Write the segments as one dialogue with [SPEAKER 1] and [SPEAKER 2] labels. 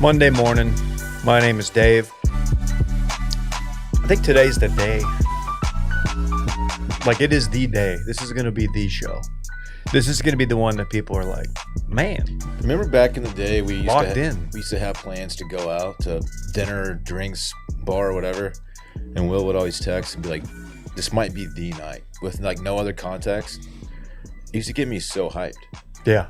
[SPEAKER 1] Monday morning. My name is Dave. I think today's the day. Like, it is the day. This is going to be the show. This is going to be the one that people are like, man.
[SPEAKER 2] Remember back in the day, we used to have plans to go out to dinner, drinks, bar, or whatever. And Will would always text and be like, this might be the night, with like no other context. It used to get me so hyped.
[SPEAKER 1] Yeah.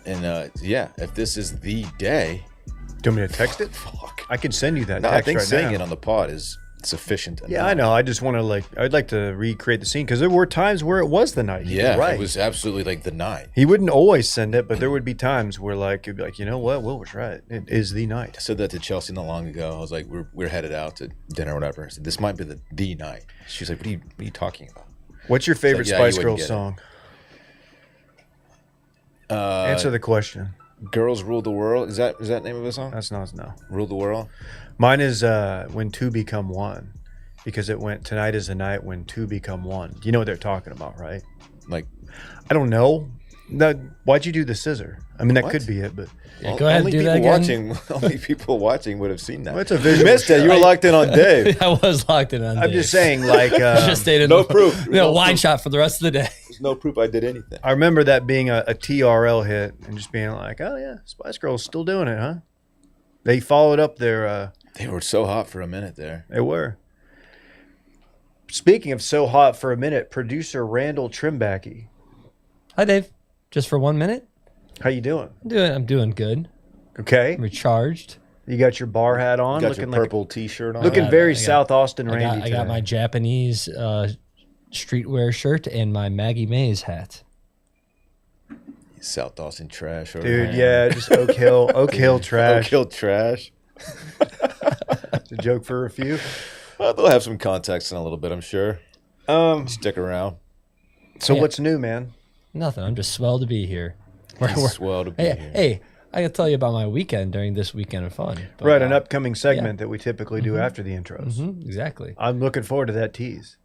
[SPEAKER 2] And yeah, if this is the day.
[SPEAKER 1] Do you want me to text it?
[SPEAKER 2] Fuck.
[SPEAKER 1] I can send you that
[SPEAKER 2] No,
[SPEAKER 1] text
[SPEAKER 2] I think
[SPEAKER 1] right
[SPEAKER 2] saying
[SPEAKER 1] now.
[SPEAKER 2] it on the pod is sufficient enough.
[SPEAKER 1] Yeah, I know. I just want to I'd like to recreate the scene because there were times where it was the night.
[SPEAKER 2] Yeah,
[SPEAKER 1] right.
[SPEAKER 2] It was absolutely like the night.
[SPEAKER 1] He wouldn't always send it, but there would be times where you'd be like, you know what? Will was right. It is the night.
[SPEAKER 2] I said that to Chelsea not long ago. I was like, we're headed out to dinner or whatever. I said, this might be the night. She's like, what are you talking about?
[SPEAKER 1] What's your favorite
[SPEAKER 2] Like,
[SPEAKER 1] Spice
[SPEAKER 2] you
[SPEAKER 1] Girls
[SPEAKER 2] wouldn't
[SPEAKER 1] song?
[SPEAKER 2] Answer
[SPEAKER 1] the question.
[SPEAKER 2] Girls Rule the World. Is that the name of the song?
[SPEAKER 1] That's not no.
[SPEAKER 2] Rule the World?
[SPEAKER 1] Mine is When Two Become One, because it went tonight is the night when two become one. You know what they're talking about, right?
[SPEAKER 2] Like,
[SPEAKER 1] I don't know. Why'd you do the scissor? I mean, that
[SPEAKER 2] What?
[SPEAKER 1] could be it, but
[SPEAKER 3] Yeah, go ahead and do that again.
[SPEAKER 2] Only people watching would have seen that.
[SPEAKER 1] Well, it's a
[SPEAKER 2] You
[SPEAKER 1] visual
[SPEAKER 2] missed it. You were locked in on Dave.
[SPEAKER 3] I was locked in on
[SPEAKER 1] I'm
[SPEAKER 3] Dave.
[SPEAKER 1] just saying,
[SPEAKER 3] Just stayed in
[SPEAKER 2] no proof.
[SPEAKER 3] No, wine shot for the rest of the day.
[SPEAKER 2] There's no proof I did anything.
[SPEAKER 1] I remember that being a TRL hit and just being like, oh yeah, Spice Girls still doing it, huh? They followed up their.
[SPEAKER 2] They were so hot for a minute there.
[SPEAKER 1] They were. Speaking of so hot for a minute, producer Randall Trimbacky.
[SPEAKER 3] Hi, Dave. Just for 1 minute.
[SPEAKER 1] How you doing?
[SPEAKER 3] I'm doing good.
[SPEAKER 1] Okay.
[SPEAKER 3] I'm recharged.
[SPEAKER 1] You got your bar hat on,
[SPEAKER 2] You got your
[SPEAKER 1] looking
[SPEAKER 2] purple T-shirt on.
[SPEAKER 1] looking
[SPEAKER 3] I
[SPEAKER 1] very
[SPEAKER 3] got-
[SPEAKER 1] South Austin
[SPEAKER 3] I
[SPEAKER 1] Randy.
[SPEAKER 3] got
[SPEAKER 1] today.
[SPEAKER 3] my Japanese streetwear shirt and my Maggie Mays hat.
[SPEAKER 2] South Austin trash. Over
[SPEAKER 1] Dude,
[SPEAKER 2] there.
[SPEAKER 1] yeah, just Oak Hill trash.
[SPEAKER 2] Oak Hill trash.
[SPEAKER 1] It's a joke for a few.
[SPEAKER 2] Well, they'll have some context in a little bit, I'm sure. Stick around.
[SPEAKER 1] So
[SPEAKER 3] Yeah.
[SPEAKER 1] what's new, man?
[SPEAKER 3] Nothing. I'm just swell to be here.
[SPEAKER 2] It's swell to be here.
[SPEAKER 3] Hey, I can tell you about my weekend during this weekend of fun. But,
[SPEAKER 1] Right, an upcoming segment that we typically do after the intros.
[SPEAKER 3] Exactly.
[SPEAKER 1] I'm looking forward to that tease.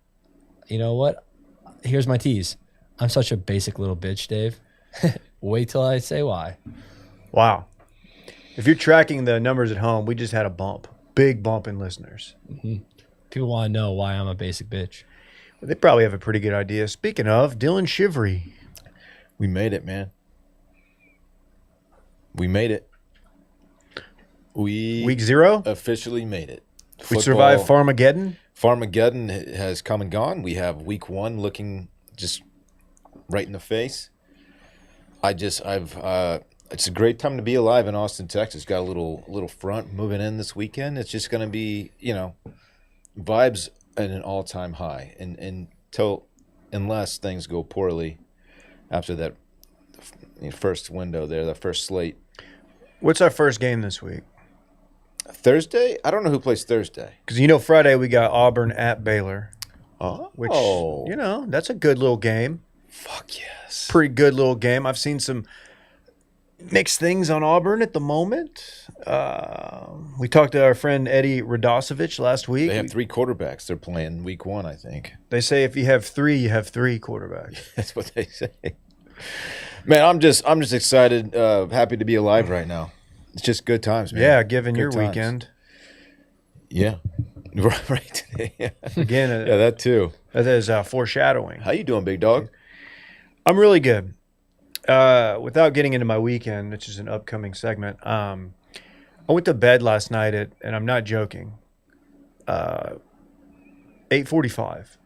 [SPEAKER 3] You know what? Here's my tease. I'm such a basic little bitch, Dave. Wait till I say why.
[SPEAKER 1] Wow. If you're tracking the numbers at home, we just had a bump. Big bump in listeners.
[SPEAKER 3] People want to know why I'm a basic bitch.
[SPEAKER 1] They probably have a pretty good idea. Speaking of, Dillon Shivery.
[SPEAKER 2] We made it, man. We made it. We
[SPEAKER 1] Week 0?
[SPEAKER 2] officially made it.
[SPEAKER 1] We survived Farmageddon.
[SPEAKER 2] Farmageddon has come and gone. We have week 1 looking just right in the face. It's a great time to be alive in Austin, Texas. Got a little front moving in this weekend. It's just going to be, vibes at an all-time high. Unless things go poorly after that first window there, that first slate.
[SPEAKER 1] What's our first game this week?
[SPEAKER 2] Thursday? I don't know who plays Thursday.
[SPEAKER 1] Because Friday we got Auburn at Baylor,
[SPEAKER 2] Oh.
[SPEAKER 1] which, that's a good little game.
[SPEAKER 2] Fuck yes.
[SPEAKER 1] Pretty good little game. I've seen some mixed things on Auburn at the moment. We talked to our friend Eddie Radosevich last week.
[SPEAKER 2] They have 3 quarterbacks they're playing week 1, I think.
[SPEAKER 1] They say if you have 3, you have 3 quarterbacks.
[SPEAKER 2] That's what they say. Man, I'm just excited, happy to be alive right now. It's just good times, man.
[SPEAKER 1] Yeah, given
[SPEAKER 2] Good
[SPEAKER 1] your
[SPEAKER 2] times.
[SPEAKER 1] weekend.
[SPEAKER 2] Yeah. Right. Yeah.
[SPEAKER 1] Again,
[SPEAKER 2] Yeah, that too.
[SPEAKER 1] that is foreshadowing.
[SPEAKER 2] How you doing, big dog?
[SPEAKER 1] I'm really good. Without getting into my weekend, which is an upcoming segment, I went to bed last night and I'm not joking, 8:45.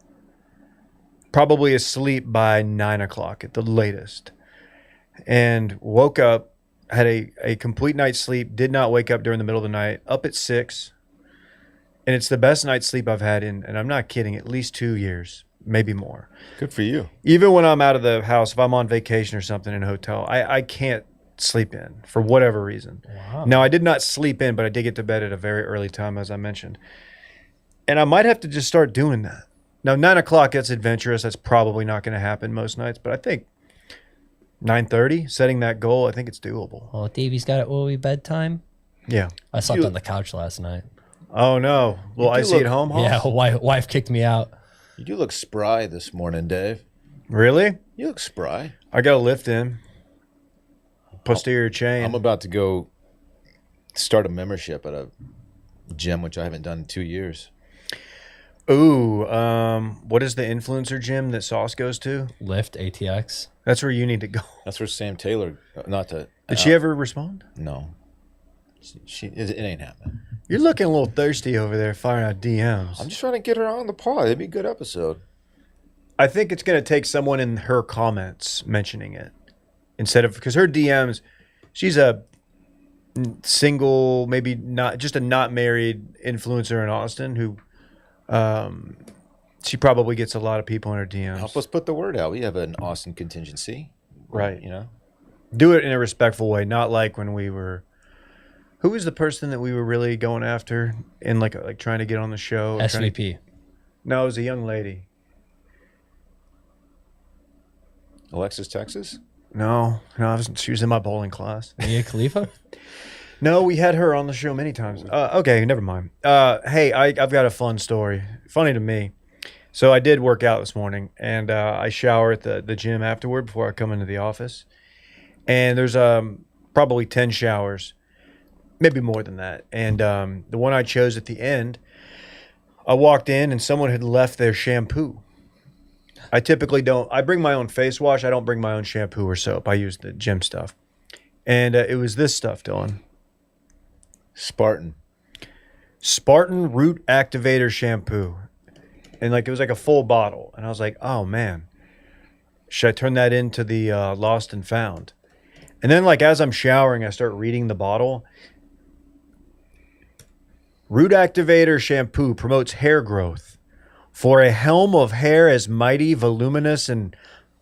[SPEAKER 1] Probably asleep by 9 o'clock at the latest. And woke up, had a complete night's sleep, did not wake up during the middle of the night, up at 6. And it's the best night's sleep I've had in, and I'm not kidding, at least 2 years, maybe more.
[SPEAKER 2] Good for you.
[SPEAKER 1] Even when I'm out of the house, if I'm on vacation or something in a hotel, I can't sleep in for whatever reason.
[SPEAKER 3] Wow.
[SPEAKER 1] Now, I did not sleep in, but I did get to bed at a very early time, as I mentioned. And I might have to just start doing that. Now, 9 o'clock, that's adventurous. That's probably not going to happen most nights, but I think 9:30, setting that goal, I think it's doable.
[SPEAKER 3] Well, Davey's got an early bedtime.
[SPEAKER 1] Yeah.
[SPEAKER 3] I slept on the couch last night.
[SPEAKER 1] Oh, no. Well,
[SPEAKER 2] You
[SPEAKER 1] I
[SPEAKER 2] do
[SPEAKER 1] see
[SPEAKER 2] look-
[SPEAKER 1] at home, Hoss?
[SPEAKER 3] Yeah, wife kicked me out.
[SPEAKER 2] You do look spry this morning, Dave.
[SPEAKER 1] Really?
[SPEAKER 2] You look spry.
[SPEAKER 1] I got a lift in. posterior chain.
[SPEAKER 2] I'm about to go start a membership at a gym, which I haven't done in 2 years.
[SPEAKER 1] Ooh, what is the influencer gym that Sauce goes to?
[SPEAKER 3] Lift ATX.
[SPEAKER 1] That's where you need to go.
[SPEAKER 2] That's where Sam Taylor,
[SPEAKER 1] Did she ever respond?
[SPEAKER 2] No. It ain't happening.
[SPEAKER 1] You're looking a little thirsty over there, firing out DMs.
[SPEAKER 2] I'm just trying to get her on the pod. It'd be a good episode.
[SPEAKER 1] I think it's going to take someone in her comments mentioning it instead of, because her DMs, she's a single, maybe not, just a not married influencer in Austin who, she probably gets a lot of people in her DMs.
[SPEAKER 2] Help us put the word out. We have an Austin contingency.
[SPEAKER 1] Right.
[SPEAKER 2] You know?
[SPEAKER 1] Do it in a respectful way, not like when we were, who was the person that we were really going after and like trying to get on the show?
[SPEAKER 3] SVP.
[SPEAKER 1] No, it was a young lady.
[SPEAKER 2] Alexis, Texas?
[SPEAKER 1] No, she was in my bowling class.
[SPEAKER 3] Mia Khalifa?
[SPEAKER 1] No, we had her on the show many times. Okay, never mind. Hey, I've got a fun story. Funny to me. So I did work out this morning, and I shower at the gym afterward before I come into the office. And there's probably 10 showers, maybe more than that. And the one I chose at the end, I walked in, and someone had left their shampoo. I typically don't. I bring my own face wash. I don't bring my own shampoo or soap. I use the gym stuff. And it was this stuff, Dillon.
[SPEAKER 2] Spartan
[SPEAKER 1] Root Activator Shampoo. And it was like a full bottle. And I was like, oh man, should I turn that into the Lost and Found? And then as I'm showering, I start reading the bottle. Root Activator Shampoo promotes hair growth for a helm of hair as mighty, voluminous, and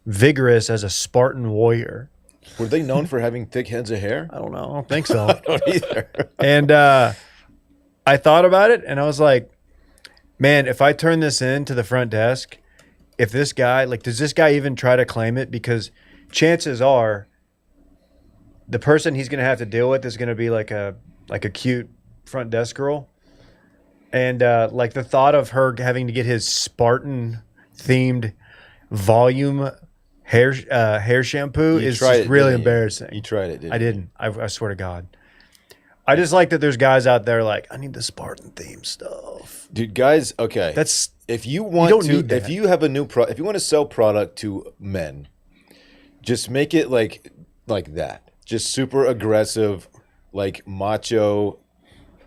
[SPEAKER 1] vigorous as a Spartan warrior.
[SPEAKER 2] Were they known for having thick heads of hair?
[SPEAKER 1] I don't know. I don't think so.
[SPEAKER 2] I don't either.
[SPEAKER 1] And I thought about it, and I was like, man, if I turn this in to the front desk, if this guy, does this guy even try to claim it? Because chances are the person he's going to have to deal with is going to be like a cute front desk girl. And the thought of her having to get his Spartan themed volume hair shampoo is just really embarrassing.
[SPEAKER 2] You tried it, didn't you?
[SPEAKER 1] I didn't. I swear to God. I just like that there's guys out there I need the Spartan themed stuff.
[SPEAKER 2] Dude, guys, okay.
[SPEAKER 1] That's
[SPEAKER 2] if you want
[SPEAKER 1] don't
[SPEAKER 2] to
[SPEAKER 1] need that.
[SPEAKER 2] if you have a new if you want to sell product to men, just make it like that. Just super aggressive, macho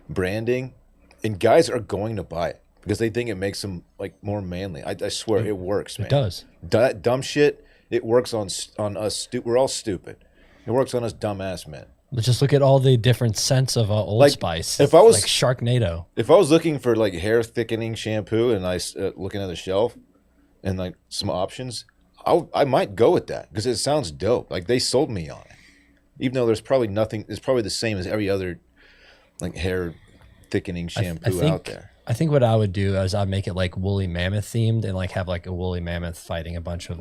[SPEAKER 2] branding. And guys are going to buy it because they think it makes them more manly. I swear it works, man.
[SPEAKER 3] It does.
[SPEAKER 2] That dumb shit, it works on us. We're all stupid. It works on us dumbass men.
[SPEAKER 3] Let's just look at all the different scents of Old Spice.
[SPEAKER 2] If I was
[SPEAKER 3] Sharknado.
[SPEAKER 2] If I was looking for hair thickening shampoo and I looking at the shelf and some options, I might go with that because it sounds dope. They sold me on it, even though there's probably nothing. It's probably the same as every other hair thickening shampoo out there.
[SPEAKER 3] I think what I would do is I'd make it woolly mammoth themed and have a woolly mammoth fighting a bunch of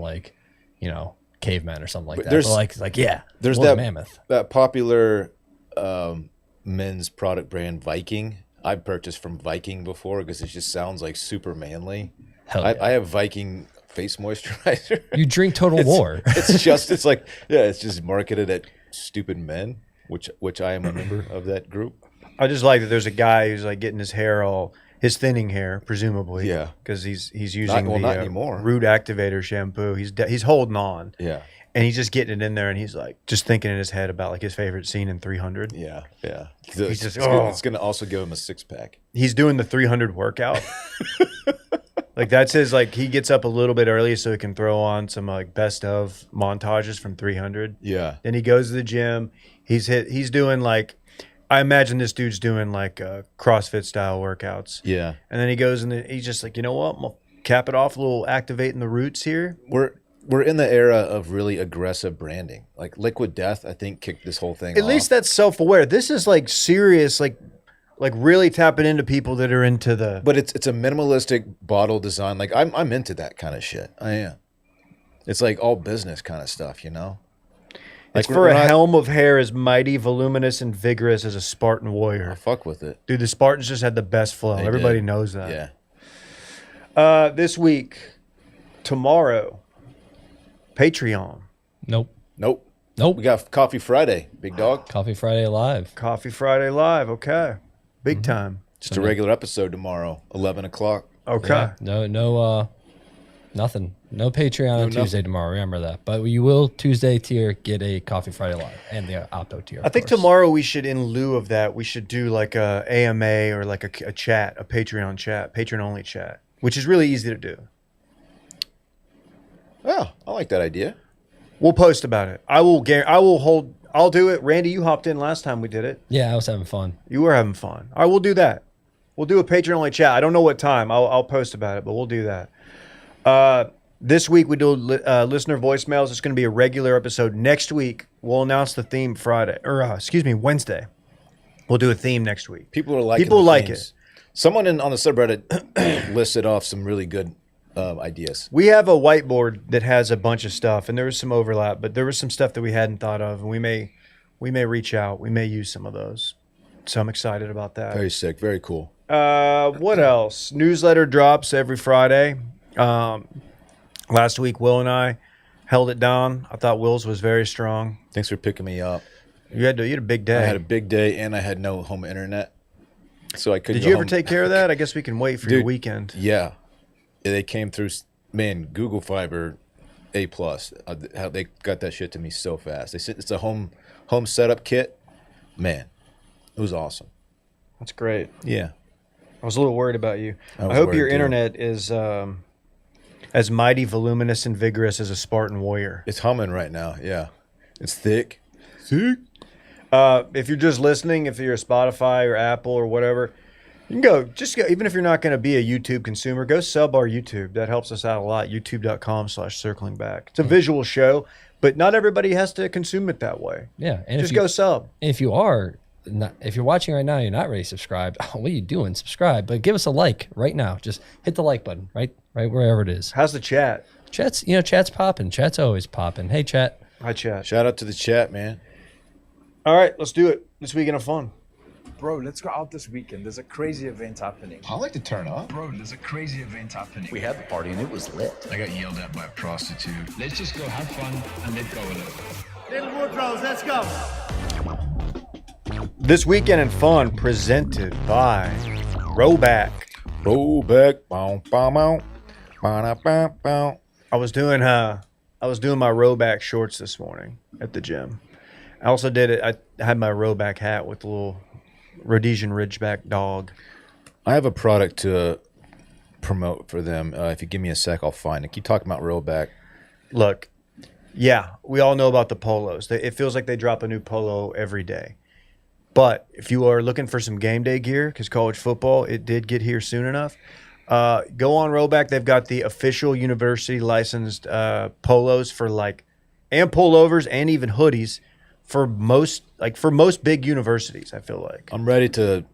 [SPEAKER 3] cavemen or something like that.
[SPEAKER 2] There's
[SPEAKER 3] woolly
[SPEAKER 2] that
[SPEAKER 3] mammoth.
[SPEAKER 2] That popular men's product brand Viking. I've purchased from Viking before because it just sounds super manly.
[SPEAKER 3] Hell yeah.
[SPEAKER 2] I have Viking face moisturizer.
[SPEAKER 3] You drink Total War.
[SPEAKER 2] It's just marketed at stupid men, which I am a member of that group.
[SPEAKER 1] I just like that there's a guy who's getting his hair his thinning hair, presumably.
[SPEAKER 2] Yeah.
[SPEAKER 1] Because he's using
[SPEAKER 2] not anymore.
[SPEAKER 1] Root Activator shampoo. He's holding on.
[SPEAKER 2] Yeah.
[SPEAKER 1] And he's just getting it in there, and he's just thinking in his head about his favorite scene in 300.
[SPEAKER 2] Yeah.
[SPEAKER 1] He's just,
[SPEAKER 2] it's going to also give him a 6-pack.
[SPEAKER 1] He's doing the 300 workout. That's his, he gets up a little bit early so he can throw on some best of montages from 300.
[SPEAKER 2] Yeah.
[SPEAKER 1] Then he goes to the gym. He's doing I imagine this dude's doing CrossFit style workouts.
[SPEAKER 2] Yeah.
[SPEAKER 1] And then he goes and he's just you know what? I'm going to cap it off a little activating the roots here.
[SPEAKER 2] We're in the era of really aggressive branding. Liquid Death, I think, kicked this whole thing off.
[SPEAKER 1] At least that's self-aware. This is serious, really tapping into people that are into the...
[SPEAKER 2] But it's a minimalistic bottle design. I'm into that kind of shit. I am. It's all business kind of stuff, you know?
[SPEAKER 1] It's for a helm of hair as mighty, voluminous, and vigorous as a Spartan warrior.
[SPEAKER 2] I fuck with it.
[SPEAKER 1] Dude, the Spartans just had the best flow. Everybody knows that.
[SPEAKER 2] Yeah.
[SPEAKER 1] This week, tomorrow, Patreon.
[SPEAKER 3] Nope. Nope.
[SPEAKER 2] We got Coffee Friday, big dog.
[SPEAKER 3] Coffee Friday live.
[SPEAKER 1] Coffee Friday live. Okay. Big time.
[SPEAKER 2] Just a regular episode tomorrow, 11 o'clock.
[SPEAKER 1] Okay.
[SPEAKER 3] Yeah. No, nothing. No Patreon on
[SPEAKER 2] nothing.
[SPEAKER 3] Tuesday tomorrow. Remember that. But you will Tuesday tier get a Coffee Friday live and the Opto tier.
[SPEAKER 1] I think tomorrow we should, in lieu of that, we should do like a AMA or like a chat, a Patreon chat, patron only chat, which is really easy to do.
[SPEAKER 2] Oh, I like that idea.
[SPEAKER 1] We'll post about it. I'll do it. Randy, you hopped in last time we did it.
[SPEAKER 3] Yeah, I was having fun.
[SPEAKER 1] You were having fun. All right, we'll do that. We'll do a Patreon only chat. I don't know what time. I'll post about it, but we'll do that. This week we do listener voicemails. It's going to be a regular episode. Next week we'll announce the theme Wednesday. We'll do a theme next week.
[SPEAKER 2] People like
[SPEAKER 1] it.
[SPEAKER 2] Someone on the subreddit listed off some really good ideas.
[SPEAKER 1] We have a whiteboard that has a bunch of stuff, and there was some overlap, but there was some stuff that we hadn't thought of, and we may reach out. We may use some of those. So I'm excited about that.
[SPEAKER 2] Very sick. Very cool.
[SPEAKER 1] What else? Newsletter drops every Friday. Last week, Will and I held it down. I thought Will's was very strong.
[SPEAKER 2] Thanks for picking me up.
[SPEAKER 1] You had a big day.
[SPEAKER 2] I had a big day, and I had no home internet, so I couldn't.
[SPEAKER 1] Did you ever take care of that? I guess we can wait for your
[SPEAKER 2] Dude,
[SPEAKER 1] weekend.
[SPEAKER 2] Yeah, they came through. Man, Google Fiber, A+. How they got that shit to me so fast. They said it's a home setup kit. Man, it was awesome.
[SPEAKER 1] That's great.
[SPEAKER 2] Yeah.
[SPEAKER 1] I was a little worried about you.
[SPEAKER 2] I was
[SPEAKER 1] I hope
[SPEAKER 2] worried
[SPEAKER 1] your
[SPEAKER 2] too.
[SPEAKER 1] internet is as mighty, voluminous, and vigorous as a Spartan warrior.
[SPEAKER 2] It's humming right now. Yeah. It's thick. Thick.
[SPEAKER 1] If you're just listening, if you're a Spotify or Apple or whatever, you can go. Even if you're not going to be a YouTube consumer, go sub our YouTube. That helps us out a lot. YouTube.com/circlingback. It's a visual show, but not everybody has to consume it that way.
[SPEAKER 3] Yeah, and
[SPEAKER 1] Just go sub.
[SPEAKER 3] If you are not, if you're watching right now, you're not ready to subscribe. What are you doing? Subscribe, but give us a like right now. Just hit the like button right wherever it is.
[SPEAKER 1] How's the chat?
[SPEAKER 3] Chat's popping. Chat's always popping. Hey, chat.
[SPEAKER 1] Hi, chat.
[SPEAKER 2] Shout out to the chat, man.
[SPEAKER 1] All right, let's do it. This weekend of fun.
[SPEAKER 4] Bro, let's go out this weekend. There's a crazy event happening.
[SPEAKER 2] I like to turn up.
[SPEAKER 4] Bro, there's a crazy event happening.
[SPEAKER 5] We had the party and it was lit.
[SPEAKER 6] I got yelled at by a prostitute.
[SPEAKER 4] Let's just go have fun and let go of it.
[SPEAKER 7] Little Woodrows, let's go.
[SPEAKER 1] This weekend in fun presented by Rowback.
[SPEAKER 2] Roll back. Bow, bow, bow. Bow, bow, bow.
[SPEAKER 1] I was doing my Rowback shorts this morning at the gym. I also did it. I had my Rowback hat with the little Rhodesian Ridgeback dog.
[SPEAKER 2] I have a product to promote for them. If you give me a sec, I'll find it. Keep talking about Rollback.
[SPEAKER 1] Look, yeah, we all know about the polos. It feels like they drop a new polo every day. But if you are looking for some game day gear, because college football, it did get here soon enough, go on Rowback. They've got the official university licensed polos and pullovers and even hoodies for most big universities, I feel like.
[SPEAKER 2] I'm ready to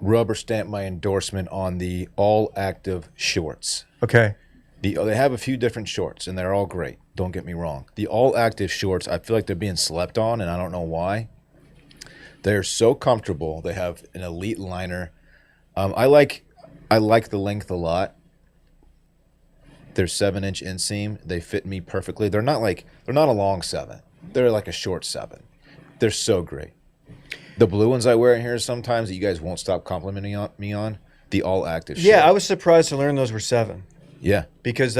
[SPEAKER 2] rubber stamp my endorsement on the all active shorts.
[SPEAKER 1] Okay.
[SPEAKER 2] They have a few different shorts, and they're all great. Don't get me wrong. The all active shorts, I feel like they're being slept on, and I don't know why. They're so comfortable. They have an elite liner. I like the length a lot. They're 7-inch inseam. They fit me perfectly. They're not a long 7. They're like a short 7. They're so great. The blue ones I wear in here sometimes that you guys won't stop complimenting me on, the all active.
[SPEAKER 1] Yeah,
[SPEAKER 2] short.
[SPEAKER 1] I was surprised to learn those were 7.
[SPEAKER 2] Yeah.
[SPEAKER 1] Because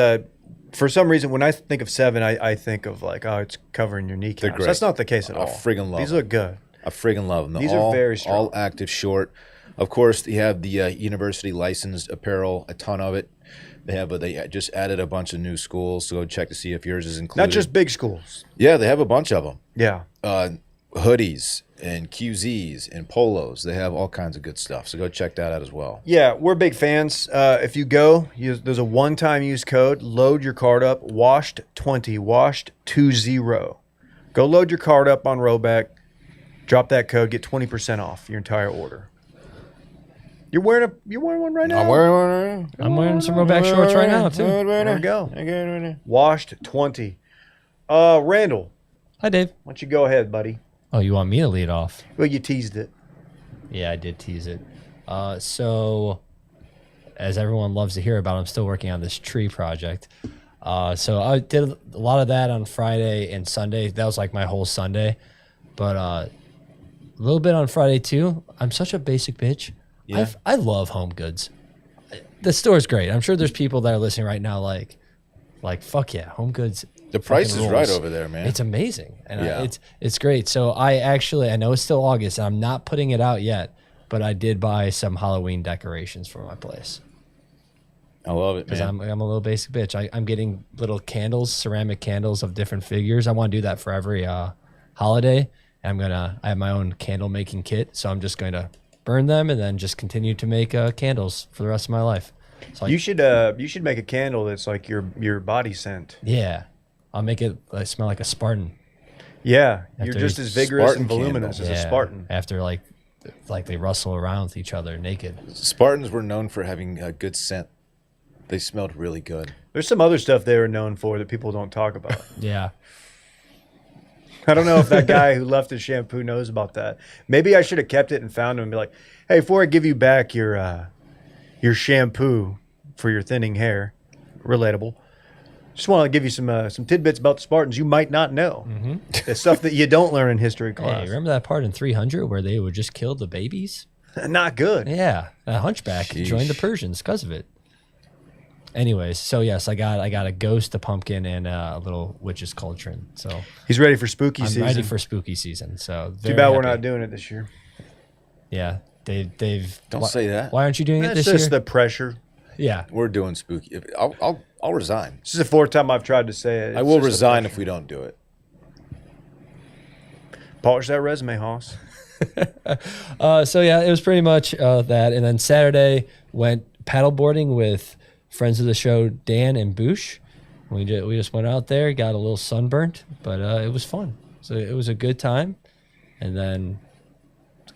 [SPEAKER 1] for some reason, when I think of 7, I think of like, oh, it's covering your kneecaps.
[SPEAKER 2] They're great.
[SPEAKER 1] That's not the case at
[SPEAKER 2] I
[SPEAKER 1] all.
[SPEAKER 2] friggin' love
[SPEAKER 1] These
[SPEAKER 2] them.
[SPEAKER 1] look good.
[SPEAKER 2] I friggin' love them.
[SPEAKER 1] These are very strong.
[SPEAKER 2] All active short. Of course, they have the university licensed apparel, a ton of it. They just added a bunch of new schools, so go check to see if yours is included.
[SPEAKER 1] Not just big schools.
[SPEAKER 2] Yeah, they have a bunch of them.
[SPEAKER 1] Yeah.
[SPEAKER 2] Hoodies and QZs and polos. They have all kinds of good stuff, so go check that out as well.
[SPEAKER 1] Yeah, we're big fans. If you go, there's a one-time use code. Load your card up. WASHED20. WASHED20. Go load your card up on Rowback. Drop that code. Get 20% off your entire order. You're wearing one right now?
[SPEAKER 3] I'm wearing some Rowback shorts right now too.
[SPEAKER 1] There we go. Washed 20. Randall,
[SPEAKER 3] Hi, Dave.
[SPEAKER 1] why don't you go ahead, buddy?
[SPEAKER 3] Oh, you want me to lead off?
[SPEAKER 1] Well, you teased it.
[SPEAKER 3] Yeah, I did tease it. So, as everyone loves to hear about, I'm still working on this tree project. So I did a lot of that on Friday and Sunday. That was like my whole Sunday. But a little bit on Friday too. I'm such a basic bitch.
[SPEAKER 2] Yeah.
[SPEAKER 3] I love Home Goods. The store's great. I'm sure there's people that are listening right now like fuck yeah, Home Goods.
[SPEAKER 2] The price
[SPEAKER 3] fucking
[SPEAKER 2] is right
[SPEAKER 3] rules.
[SPEAKER 2] over there, man.
[SPEAKER 3] It's amazing, and
[SPEAKER 2] Yeah.
[SPEAKER 3] it's great. So I know it's still August, and I'm not putting it out yet, but I did buy some Halloween decorations for my place
[SPEAKER 2] I love it,
[SPEAKER 3] because
[SPEAKER 2] man.
[SPEAKER 3] I'm a little basic bitch. I'm getting little candles, ceramic candles of different figures. I want to do that for every holiday. I have my own candle making kit, so I'm just going to burn them and then just continue to make candles for the rest of my life. So
[SPEAKER 1] You should make a candle that's like your body scent.
[SPEAKER 3] yeah, I'll make it smell like a Spartan.
[SPEAKER 1] Yeah, you're
[SPEAKER 3] After
[SPEAKER 1] just as vigorous
[SPEAKER 2] Spartan
[SPEAKER 1] and voluminous
[SPEAKER 2] candle.
[SPEAKER 1] as a Spartan.
[SPEAKER 3] After like they rustle around with each other naked.
[SPEAKER 2] Spartans were known for having a good scent. They smelled really good.
[SPEAKER 1] There's some other stuff they were known for that people don't talk about.
[SPEAKER 3] Yeah.
[SPEAKER 1] I don't know if that guy who left his shampoo knows about that. Maybe I should have kept it and found him and be like, "Hey, before I give you back your shampoo for your thinning hair, relatable. Just want to give you some tidbits about the Spartans you might not know. The stuff that you don't learn in history
[SPEAKER 3] Hey,
[SPEAKER 1] class.
[SPEAKER 3] remember that part in 300 where they would just kill the babies?
[SPEAKER 1] Not good.
[SPEAKER 3] Yeah, a hunchback
[SPEAKER 2] Sheesh.
[SPEAKER 3] joined the Persians because of it. Anyways, so yes, I got a ghost, a pumpkin, and a little witch's cauldron. So
[SPEAKER 1] He's ready for spooky
[SPEAKER 3] I'm
[SPEAKER 1] season.
[SPEAKER 3] ready for spooky season. So
[SPEAKER 1] Too
[SPEAKER 3] very
[SPEAKER 1] bad we're
[SPEAKER 3] happy.
[SPEAKER 1] not doing it this year.
[SPEAKER 3] Yeah, they've.
[SPEAKER 2] Don't
[SPEAKER 3] why-
[SPEAKER 2] say that.
[SPEAKER 3] Why aren't you doing it
[SPEAKER 1] It's
[SPEAKER 3] this
[SPEAKER 1] just
[SPEAKER 3] year?
[SPEAKER 1] the pressure.
[SPEAKER 3] Yeah,
[SPEAKER 2] We're doing spooky. I'll resign.
[SPEAKER 1] This is the fourth time I've tried to say it.
[SPEAKER 2] I
[SPEAKER 1] It's
[SPEAKER 2] will
[SPEAKER 1] just the
[SPEAKER 2] resign
[SPEAKER 1] pressure.
[SPEAKER 2] if we don't do it.
[SPEAKER 1] Polish that resume, Hoss.
[SPEAKER 3] So yeah, it was pretty much that. And then Saturday went paddleboarding with friends of the show, Dan and Boosh. We just went out there, got a little sunburnt, but it was fun. So it was a good time. And then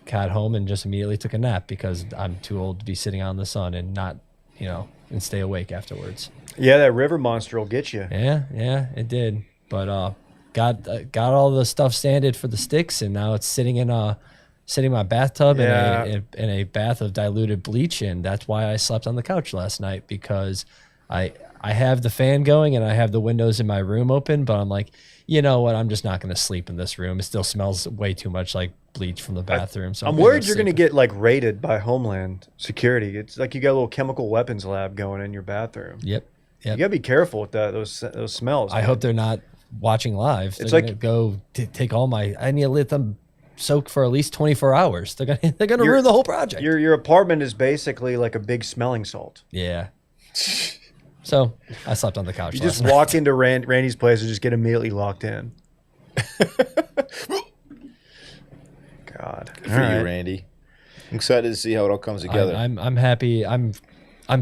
[SPEAKER 3] got home and just immediately took a nap because I'm too old to be sitting out in the sun and not, and stay awake afterwards.
[SPEAKER 1] Yeah, that river monster will get you.
[SPEAKER 3] Yeah, it did. But got all the stuff sanded for the sticks, and now it's sitting in my bathtub
[SPEAKER 1] Yeah.
[SPEAKER 3] in a bath of diluted bleach, and that's why I slept on the couch last night because I have the fan going and I have the windows in my room open, but I'm like, you know what? I'm just not going to sleep in this room. It still smells way too much like bleach from the bathroom. So
[SPEAKER 1] I'm
[SPEAKER 3] gonna
[SPEAKER 1] worried
[SPEAKER 3] go
[SPEAKER 1] you're going to
[SPEAKER 3] sleep.
[SPEAKER 1] get like raided by Homeland Security. It's like you got a little chemical weapons lab going in your bathroom.
[SPEAKER 3] Yep.
[SPEAKER 1] You got to be careful with that. Those smells.
[SPEAKER 3] I
[SPEAKER 1] man.
[SPEAKER 3] hope they're not watching live. They're
[SPEAKER 1] It's like-
[SPEAKER 3] gonna go take all my. I need to let them soak for at least 24 hours. They're gonna
[SPEAKER 1] Your-
[SPEAKER 3] ruin the whole project.
[SPEAKER 1] Your apartment is basically like a big smelling salt.
[SPEAKER 3] Yeah. So I slept on the couch.
[SPEAKER 1] You
[SPEAKER 3] last
[SPEAKER 1] just
[SPEAKER 3] night.
[SPEAKER 1] walk into Randy's place and just get immediately locked in. God.
[SPEAKER 2] Good for you, Randy. I'm excited to see how it all comes together.
[SPEAKER 3] I'm happy. I'm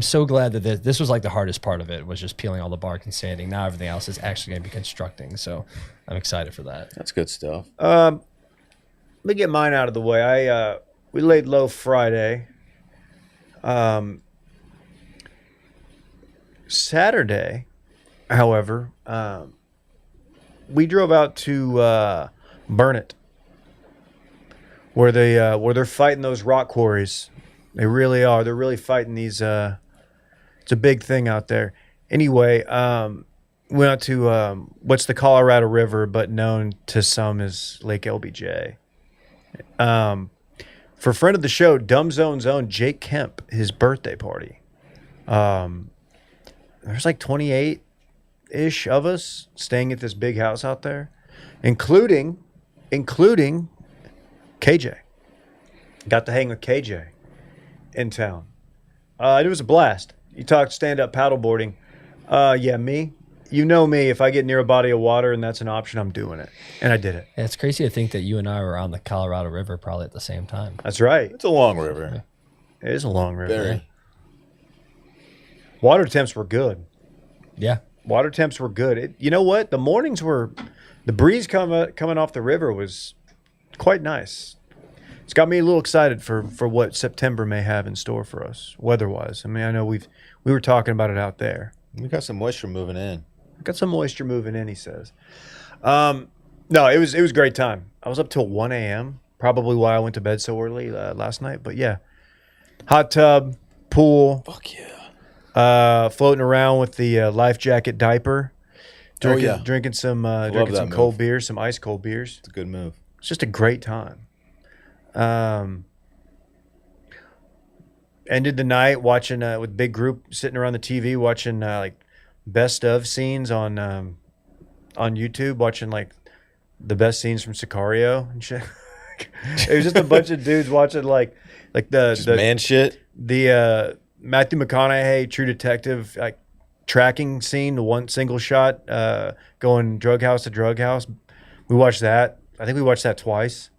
[SPEAKER 3] so glad that this was like the hardest part of it was just peeling all the bark and sanding. Now everything else is actually going to be constructing. So I'm excited for that.
[SPEAKER 2] That's good stuff.
[SPEAKER 1] Let me get mine out of the way. We laid low Friday. Saturday, however, we drove out to Burnett, where they're fighting those rock quarries. They really are. They're really fighting these. It's a big thing out there. Anyway, we went out to what's the Colorado River, but known to some as Lake LBJ. For a friend of the show, Dumb Zone's own Jake Kemp, his birthday party. There's like 28-ish of us staying at this big house out there, including KJ. Got to hang with KJ in town. It was a blast. You talked stand-up paddleboarding. Yeah, me. You know me. If I get near a body of water and that's an option, I'm doing it. And I did it.
[SPEAKER 3] Yeah, it's crazy to think that you and I were on the Colorado River probably at the same time.
[SPEAKER 1] That's right.
[SPEAKER 2] It's a long river.
[SPEAKER 1] It is a long river.
[SPEAKER 2] Very.
[SPEAKER 1] Water temps were good.
[SPEAKER 3] Yeah.
[SPEAKER 1] Water temps were good. You know what? The mornings the breeze coming off the river was quite nice. It's got me a little excited for what September may have in store for us, weather-wise. I mean, I know we were talking about it out there.
[SPEAKER 2] We got some moisture moving in.
[SPEAKER 1] Got some moisture moving in, he says. No, it was a great time. I was up till 1 a.m., probably why I went to bed so early last night. But yeah, hot tub, pool,
[SPEAKER 2] Fuck yeah.
[SPEAKER 1] Floating around with the life jacket diaper. Drinking,
[SPEAKER 2] yeah.
[SPEAKER 1] drinking some
[SPEAKER 2] that
[SPEAKER 1] cold
[SPEAKER 2] move.
[SPEAKER 1] beers, some ice cold beers.
[SPEAKER 2] It's a good move.
[SPEAKER 1] It's just a great time. Ended the night watching with big group sitting around the TV watching like best of scenes on YouTube, watching like the best scenes from Sicario and shit. It was just a bunch of dudes watching like
[SPEAKER 2] Just man shit.
[SPEAKER 1] the Matthew McConaughey True Detective like tracking scene, the one single shot going drug house to drug house. We watched that. I think we watched that twice.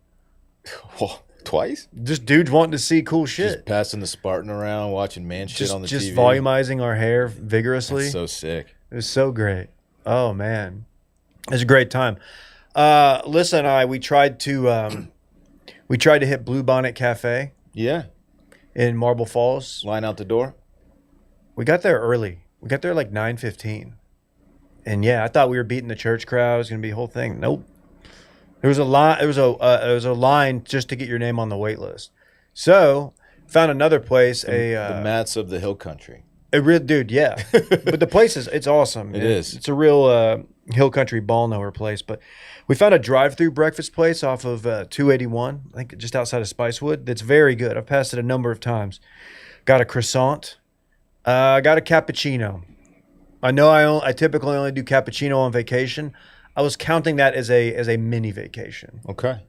[SPEAKER 2] Whoa, twice?
[SPEAKER 1] Just dudes wanting to see cool shit.
[SPEAKER 2] Just passing the Spartan around, watching man shit on the
[SPEAKER 1] Just
[SPEAKER 2] TV.
[SPEAKER 1] volumizing our hair vigorously.
[SPEAKER 2] That's so sick.
[SPEAKER 1] It was so great. Oh man, it was a great time. Lisa and I we tried to hit Blue Bonnet Cafe
[SPEAKER 2] Yeah.
[SPEAKER 1] in Marble Falls.
[SPEAKER 2] Line out the door.
[SPEAKER 1] We got there early. We got there like 9:15. And yeah, I thought we were beating the church crowd. It was gonna be a whole thing. Nope. There was a line. There was a line just to get your name on the wait list. So found another place.
[SPEAKER 2] The mats of the hill country.
[SPEAKER 1] A real dude, yeah. But the place it's awesome.
[SPEAKER 2] It is.
[SPEAKER 1] It's a real hill country ball knower place. But we found a drive-through breakfast place off of 281, I think just outside of Spicewood. That's very good. I've passed it a number of times. Got a croissant. Got a cappuccino. I know I typically only do cappuccino on vacation. I was counting that as a mini vacation.
[SPEAKER 2] Okay.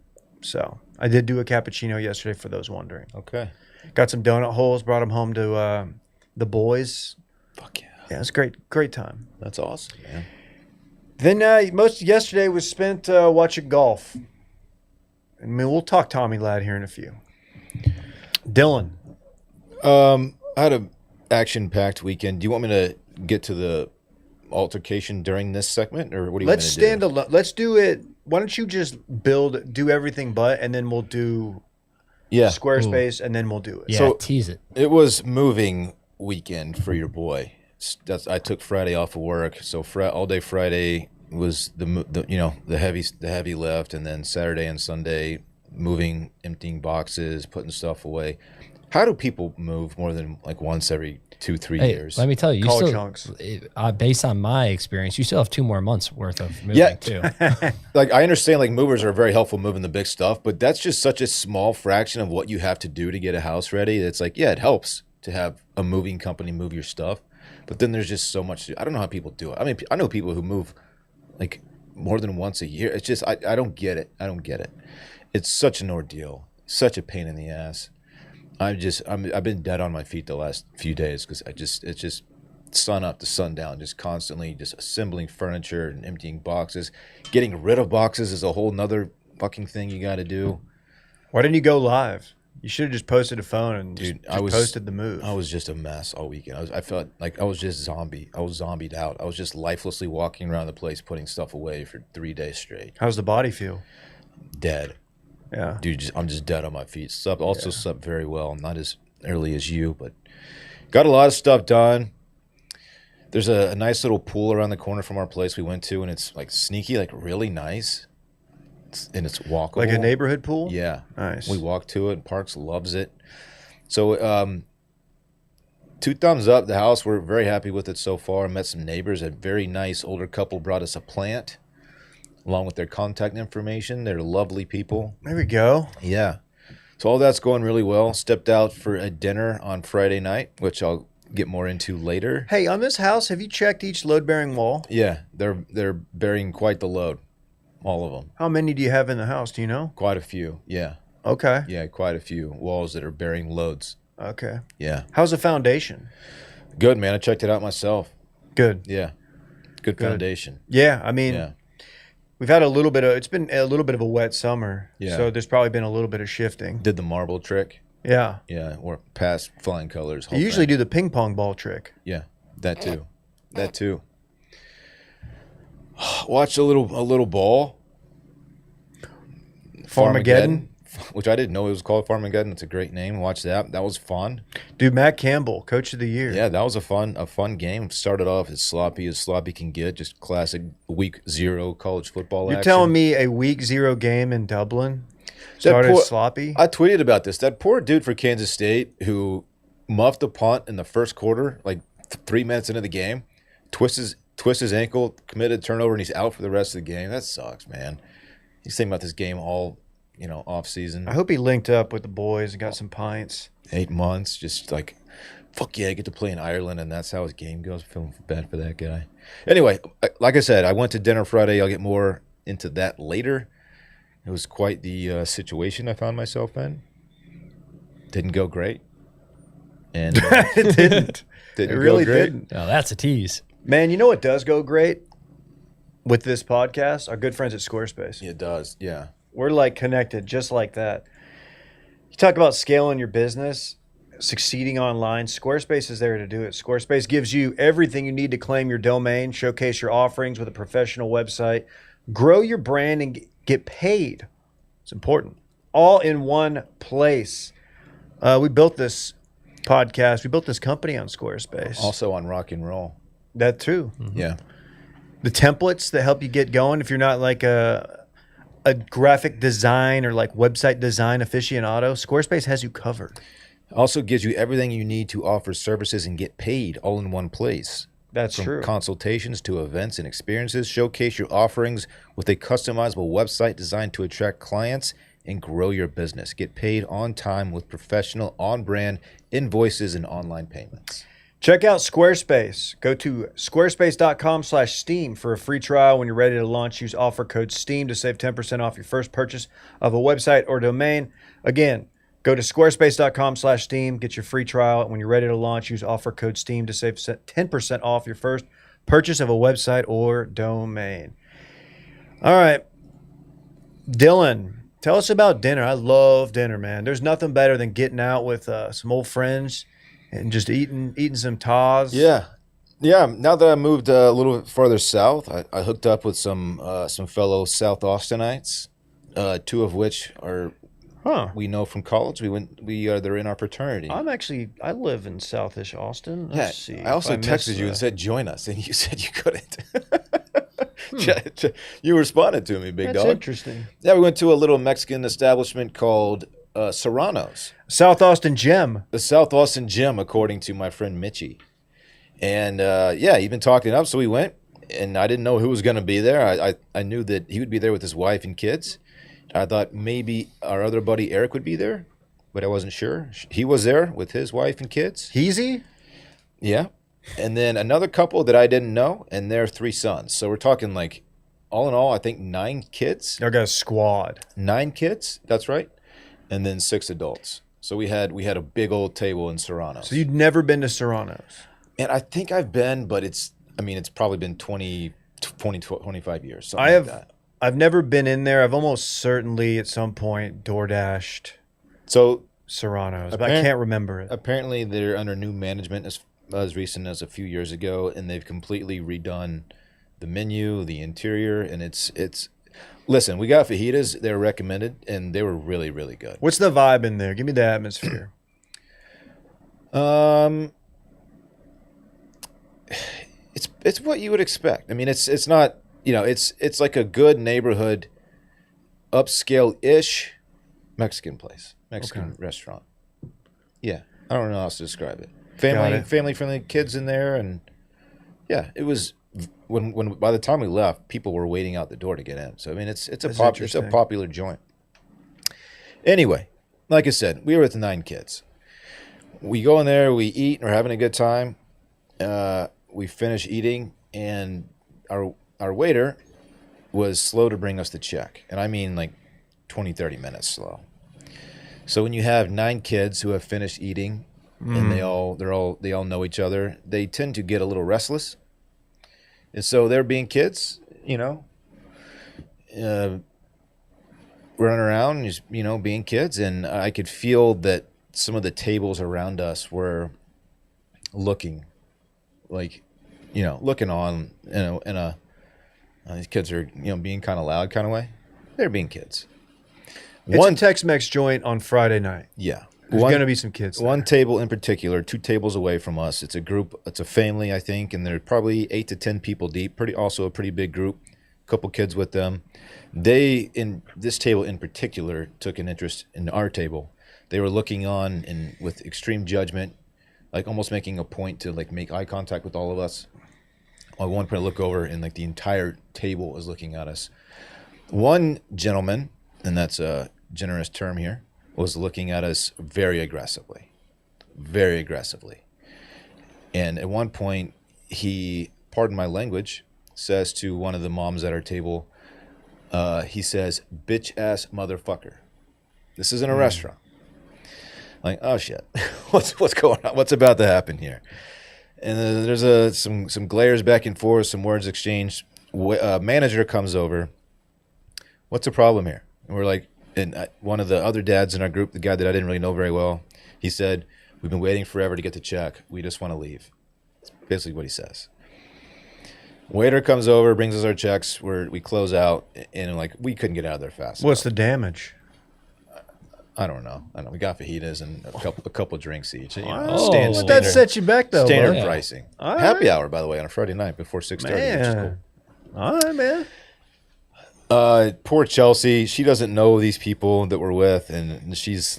[SPEAKER 1] So I did do a cappuccino yesterday for those wondering.
[SPEAKER 2] Okay.
[SPEAKER 1] Got some donut holes, brought them home to the boys.
[SPEAKER 2] Fuck yeah.
[SPEAKER 1] Yeah, it was great time.
[SPEAKER 2] That's awesome, man.
[SPEAKER 1] Then most of yesterday was spent watching golf. I mean, we'll talk Tommy Ladd here in a few. Dillon.
[SPEAKER 2] I had a action-packed weekend. Do you want me to get to the altercation during this segment, or what do you want
[SPEAKER 1] Let's
[SPEAKER 2] me to
[SPEAKER 1] stand
[SPEAKER 2] do?
[SPEAKER 1] alone. Let's do it. Why don't you just do everything but, and then we'll do
[SPEAKER 2] Yeah.
[SPEAKER 1] Squarespace, and then we'll do it.
[SPEAKER 3] Yeah,
[SPEAKER 2] So-
[SPEAKER 3] tease it.
[SPEAKER 2] It was moving weekend for your boy. I took Friday off of work, so all day Friday was the heavy lift, and then Saturday and Sunday moving, emptying boxes, putting stuff away. How do people move more than like once every 2-3
[SPEAKER 3] Hey,
[SPEAKER 2] years?
[SPEAKER 3] let me tell you, you
[SPEAKER 1] Call
[SPEAKER 3] still,
[SPEAKER 1] chunks.
[SPEAKER 3] based on my experience, you still have 2 more months worth of moving
[SPEAKER 2] Yeah.
[SPEAKER 3] too.
[SPEAKER 2] Like, I understand like movers are very helpful moving the big stuff, but that's just such a small fraction of what you have to do to get a house ready. It's like, yeah, it helps to have a moving company move your stuff, but then there's just so much. I don't know how people do it. I mean, I know people who move like more than once a year. It's just I don't get it. I don't get it. It's such an ordeal, such a pain in the ass. I've been dead on my feet the last few days because it's just sun up to sundown, just constantly just assembling furniture and emptying boxes. Getting rid of boxes is a whole nother fucking thing you got to do.
[SPEAKER 1] Why didn't you go live? You should have just posted a phone and
[SPEAKER 2] Dude,
[SPEAKER 1] just posted the move.
[SPEAKER 2] I was just a mess all weekend. I felt like I was just zombie. I was zombied out. I was just lifelessly walking around the place, putting stuff away for 3 days straight.
[SPEAKER 1] How's the body feel?
[SPEAKER 2] Dead.
[SPEAKER 1] Yeah.
[SPEAKER 2] Dude, I'm just dead on my feet. Slept very well. Not as early as you, but got a lot of stuff done. There's a nice little pool around the corner from our place we went to, and it's like sneaky, like really nice. And it's walkable.
[SPEAKER 1] Like a neighborhood pool?
[SPEAKER 2] Yeah.
[SPEAKER 1] Nice.
[SPEAKER 2] We walked to it, and Parks loves it. So 2 thumbs up, the house. We're very happy with it so far. Met some neighbors. A very nice older couple brought us a plant along with their contact information. They're lovely people.
[SPEAKER 1] There we go.
[SPEAKER 2] Yeah. So all that's going really well. Stepped out for a dinner on Friday night, which I'll get more into later.
[SPEAKER 1] Hey, on this house, have you checked each load-bearing wall?
[SPEAKER 2] Yeah, they're bearing quite the load, all of them.
[SPEAKER 1] How many do you have in the house? Do you know?
[SPEAKER 2] Quite a few. Yeah.
[SPEAKER 1] Okay.
[SPEAKER 2] Yeah, quite a few walls that are bearing loads.
[SPEAKER 1] Okay.
[SPEAKER 2] Yeah.
[SPEAKER 1] How's the foundation?
[SPEAKER 2] Good, man. I checked it out myself.
[SPEAKER 1] Good.
[SPEAKER 2] Yeah. Good foundation.
[SPEAKER 1] Yeah, I mean,
[SPEAKER 2] Yeah.
[SPEAKER 1] we've had it's been a little bit of a wet summer.
[SPEAKER 2] Yeah.
[SPEAKER 1] So there's probably been a little bit of shifting.
[SPEAKER 2] Did the marble trick.
[SPEAKER 1] Yeah.
[SPEAKER 2] Yeah. Or past flying colors.
[SPEAKER 1] You usually do the ping pong ball trick.
[SPEAKER 2] Yeah. That too. That too. Watched a little ball.
[SPEAKER 1] Farmageddon?
[SPEAKER 2] Which I didn't know it was called Farmageddon. It's a great name. Watch that. That was fun.
[SPEAKER 1] Dude, Matt Campbell, coach of the year.
[SPEAKER 2] Yeah, that was a fun game. Started off as sloppy can get. Just classic week 0 college football
[SPEAKER 1] You're
[SPEAKER 2] action.
[SPEAKER 1] telling me a week 0 game in Dublin started sloppy?
[SPEAKER 2] I tweeted about this. That poor dude for Kansas State who muffed a punt in the first quarter, like 3 minutes into the game, twists his ankle, committed turnover, and he's out for the rest of the game. That sucks, man. He's thinking about this game all, off season.
[SPEAKER 1] I hope he linked up with the boys and got some pints.
[SPEAKER 2] 8 months, just like, fuck yeah, I get to play in Ireland, and that's how his game goes. I'm feeling bad for that guy. Anyway, like I said, I went to dinner Friday. I'll get more into that later. It was quite the situation I found myself in. Didn't go great. And
[SPEAKER 1] It didn't. It really
[SPEAKER 2] go great.
[SPEAKER 1] didn't.
[SPEAKER 3] Oh, that's a tease.
[SPEAKER 1] Man, you know what does go great with this podcast? Our good friends at Squarespace.
[SPEAKER 2] It does, yeah.
[SPEAKER 1] We're like connected just like that. You talk about scaling your business, succeeding online. Squarespace is there to do it. Squarespace gives you everything you need to claim your domain, showcase your offerings with a professional website, grow your brand, and get paid. It's important. All in one place. We built this podcast. We built this company on Squarespace.
[SPEAKER 2] Also on rock and roll.
[SPEAKER 1] That too.
[SPEAKER 2] Yeah.
[SPEAKER 1] The templates that help you get going if you're not like a graphic design or like website design aficionado, Squarespace has you covered.
[SPEAKER 2] Also gives you everything you need to offer services and get paid all in one place.
[SPEAKER 1] That's
[SPEAKER 2] From
[SPEAKER 1] true.
[SPEAKER 2] consultations to events and experiences, showcase your offerings with a customizable website designed to attract clients and grow your business. Get paid on time with professional on-brand invoices and online payments.
[SPEAKER 1] Check out Squarespace. Go to squarespace.com/steam for a free trial. When you're ready to launch, use offer code STEAM to save 10% off your first purchase of a website or domain. Again, go to squarespace.com/steam, get your free trial. When you're ready to launch, use offer code STEAM to save 10% off your first purchase of a website or domain. All right. Dillon, tell us about dinner. I love dinner, man. There's nothing better than getting out with some old friends and just eating some Taz.
[SPEAKER 2] Yeah. Now that I moved a little bit farther south, I hooked up with some fellow South Austinites, two of which are we know from college. They're in our fraternity.
[SPEAKER 1] I live in Southish Austin. Let's see.
[SPEAKER 2] I also texted you and said join us, and you said you couldn't. You responded to me, big
[SPEAKER 1] That's
[SPEAKER 2] dog.
[SPEAKER 1] interesting.
[SPEAKER 2] Yeah, we went to a little Mexican establishment called Serrano's.
[SPEAKER 1] South Austin Gem.
[SPEAKER 2] The South Austin Gym, according to my friend Mitchie. And he'd been talking it up, so we went, and I didn't know who was going to be there. I knew that he would be there with his wife and kids. I thought maybe our other buddy Eric would be there, but I wasn't sure. He was there with his wife and kids.
[SPEAKER 1] Heezy?
[SPEAKER 2] Yeah. And then another couple that I didn't know, and their 3 sons. So we're talking like, all in all, I think 9 kids.
[SPEAKER 1] I got a squad.
[SPEAKER 2] 9 kids, that's right. And then 6 adults. So we had a big old table in Serrano's.
[SPEAKER 1] So you'd never been to Serrano's?
[SPEAKER 2] And I think I've been, but it's probably been 25 years. Something like that.
[SPEAKER 1] I've never been in there. I've almost certainly at some point DoorDashed
[SPEAKER 2] So
[SPEAKER 1] Serrano's, but I can't remember it.
[SPEAKER 2] apparently they're under new management as recent as a few years ago, and they've completely redone the menu, the interior, and it's. Listen, we got fajitas. They were recommended, and they were really, really good.
[SPEAKER 1] What's the vibe in there? Give me the atmosphere.
[SPEAKER 2] It's what you would expect. I mean, it's not, it's like a good neighborhood, upscale-ish Mexican place, Mexican restaurant. Yeah, I don't know how else to describe it. Family-friendly kids in there, and yeah, it was. When by the time we left, people were waiting out the door to get in. So I mean, it's a popular joint. Anyway, like I said, we were with 9 kids. We go in there, we eat, and we're having a good time. We finish eating, and our waiter was slow to bring us the check, and I mean like 20-30 minutes slow. So when you have 9 kids who have finished eating, and they all know each other, they tend to get a little restless. And so they're being kids, running around, just, being kids. And I could feel that some of the tables around us were looking like, looking on, in a these kids are, being kind of loud kind of way. They're being kids.
[SPEAKER 1] It's a Tex-Mex joint on Friday night.
[SPEAKER 2] Yeah.
[SPEAKER 1] There's going to be some kids there.
[SPEAKER 2] One table in particular, 2 tables away from us. It's a group. It's a family, I think, and they're probably 8 to 10 people deep. Also a pretty big group. A couple kids with them. They, in this table in particular, took an interest in our table. They were looking on and with extreme judgment, like almost making a point to like make eye contact with all of us. At one point I look over and like the entire table is looking at us. One gentleman, and that's a generous term here, was looking at us very aggressively. Very aggressively. And at one point he, pardon my language, says to one of the moms at our table, he says, "Bitch ass motherfucker." This is in a restaurant. Like, oh shit, what's going on? What's about to happen here? And there's some glares back and forth, some words exchanged. Manager comes over. What's the problem here? And we're like, and one of the other dads in our group, the guy that I didn't really know very well, he said, "We've been waiting forever to get the check. We just want to leave." That's basically what he says. Waiter comes over, brings us our checks. We close out, and like we couldn't get out of there fast.
[SPEAKER 1] What's the damage?
[SPEAKER 2] I don't know. We got fajitas and a couple drinks each. You know,
[SPEAKER 3] Oh.
[SPEAKER 1] But that set you back though.
[SPEAKER 2] standard
[SPEAKER 1] bud.
[SPEAKER 2] pricing.
[SPEAKER 1] All
[SPEAKER 2] Happy
[SPEAKER 1] right.
[SPEAKER 2] hour, by the way, on a Friday night before 6:30. Which is cool.
[SPEAKER 1] Man. All right, man.
[SPEAKER 2] Poor Chelsea. She doesn't know these people that we're with, and she's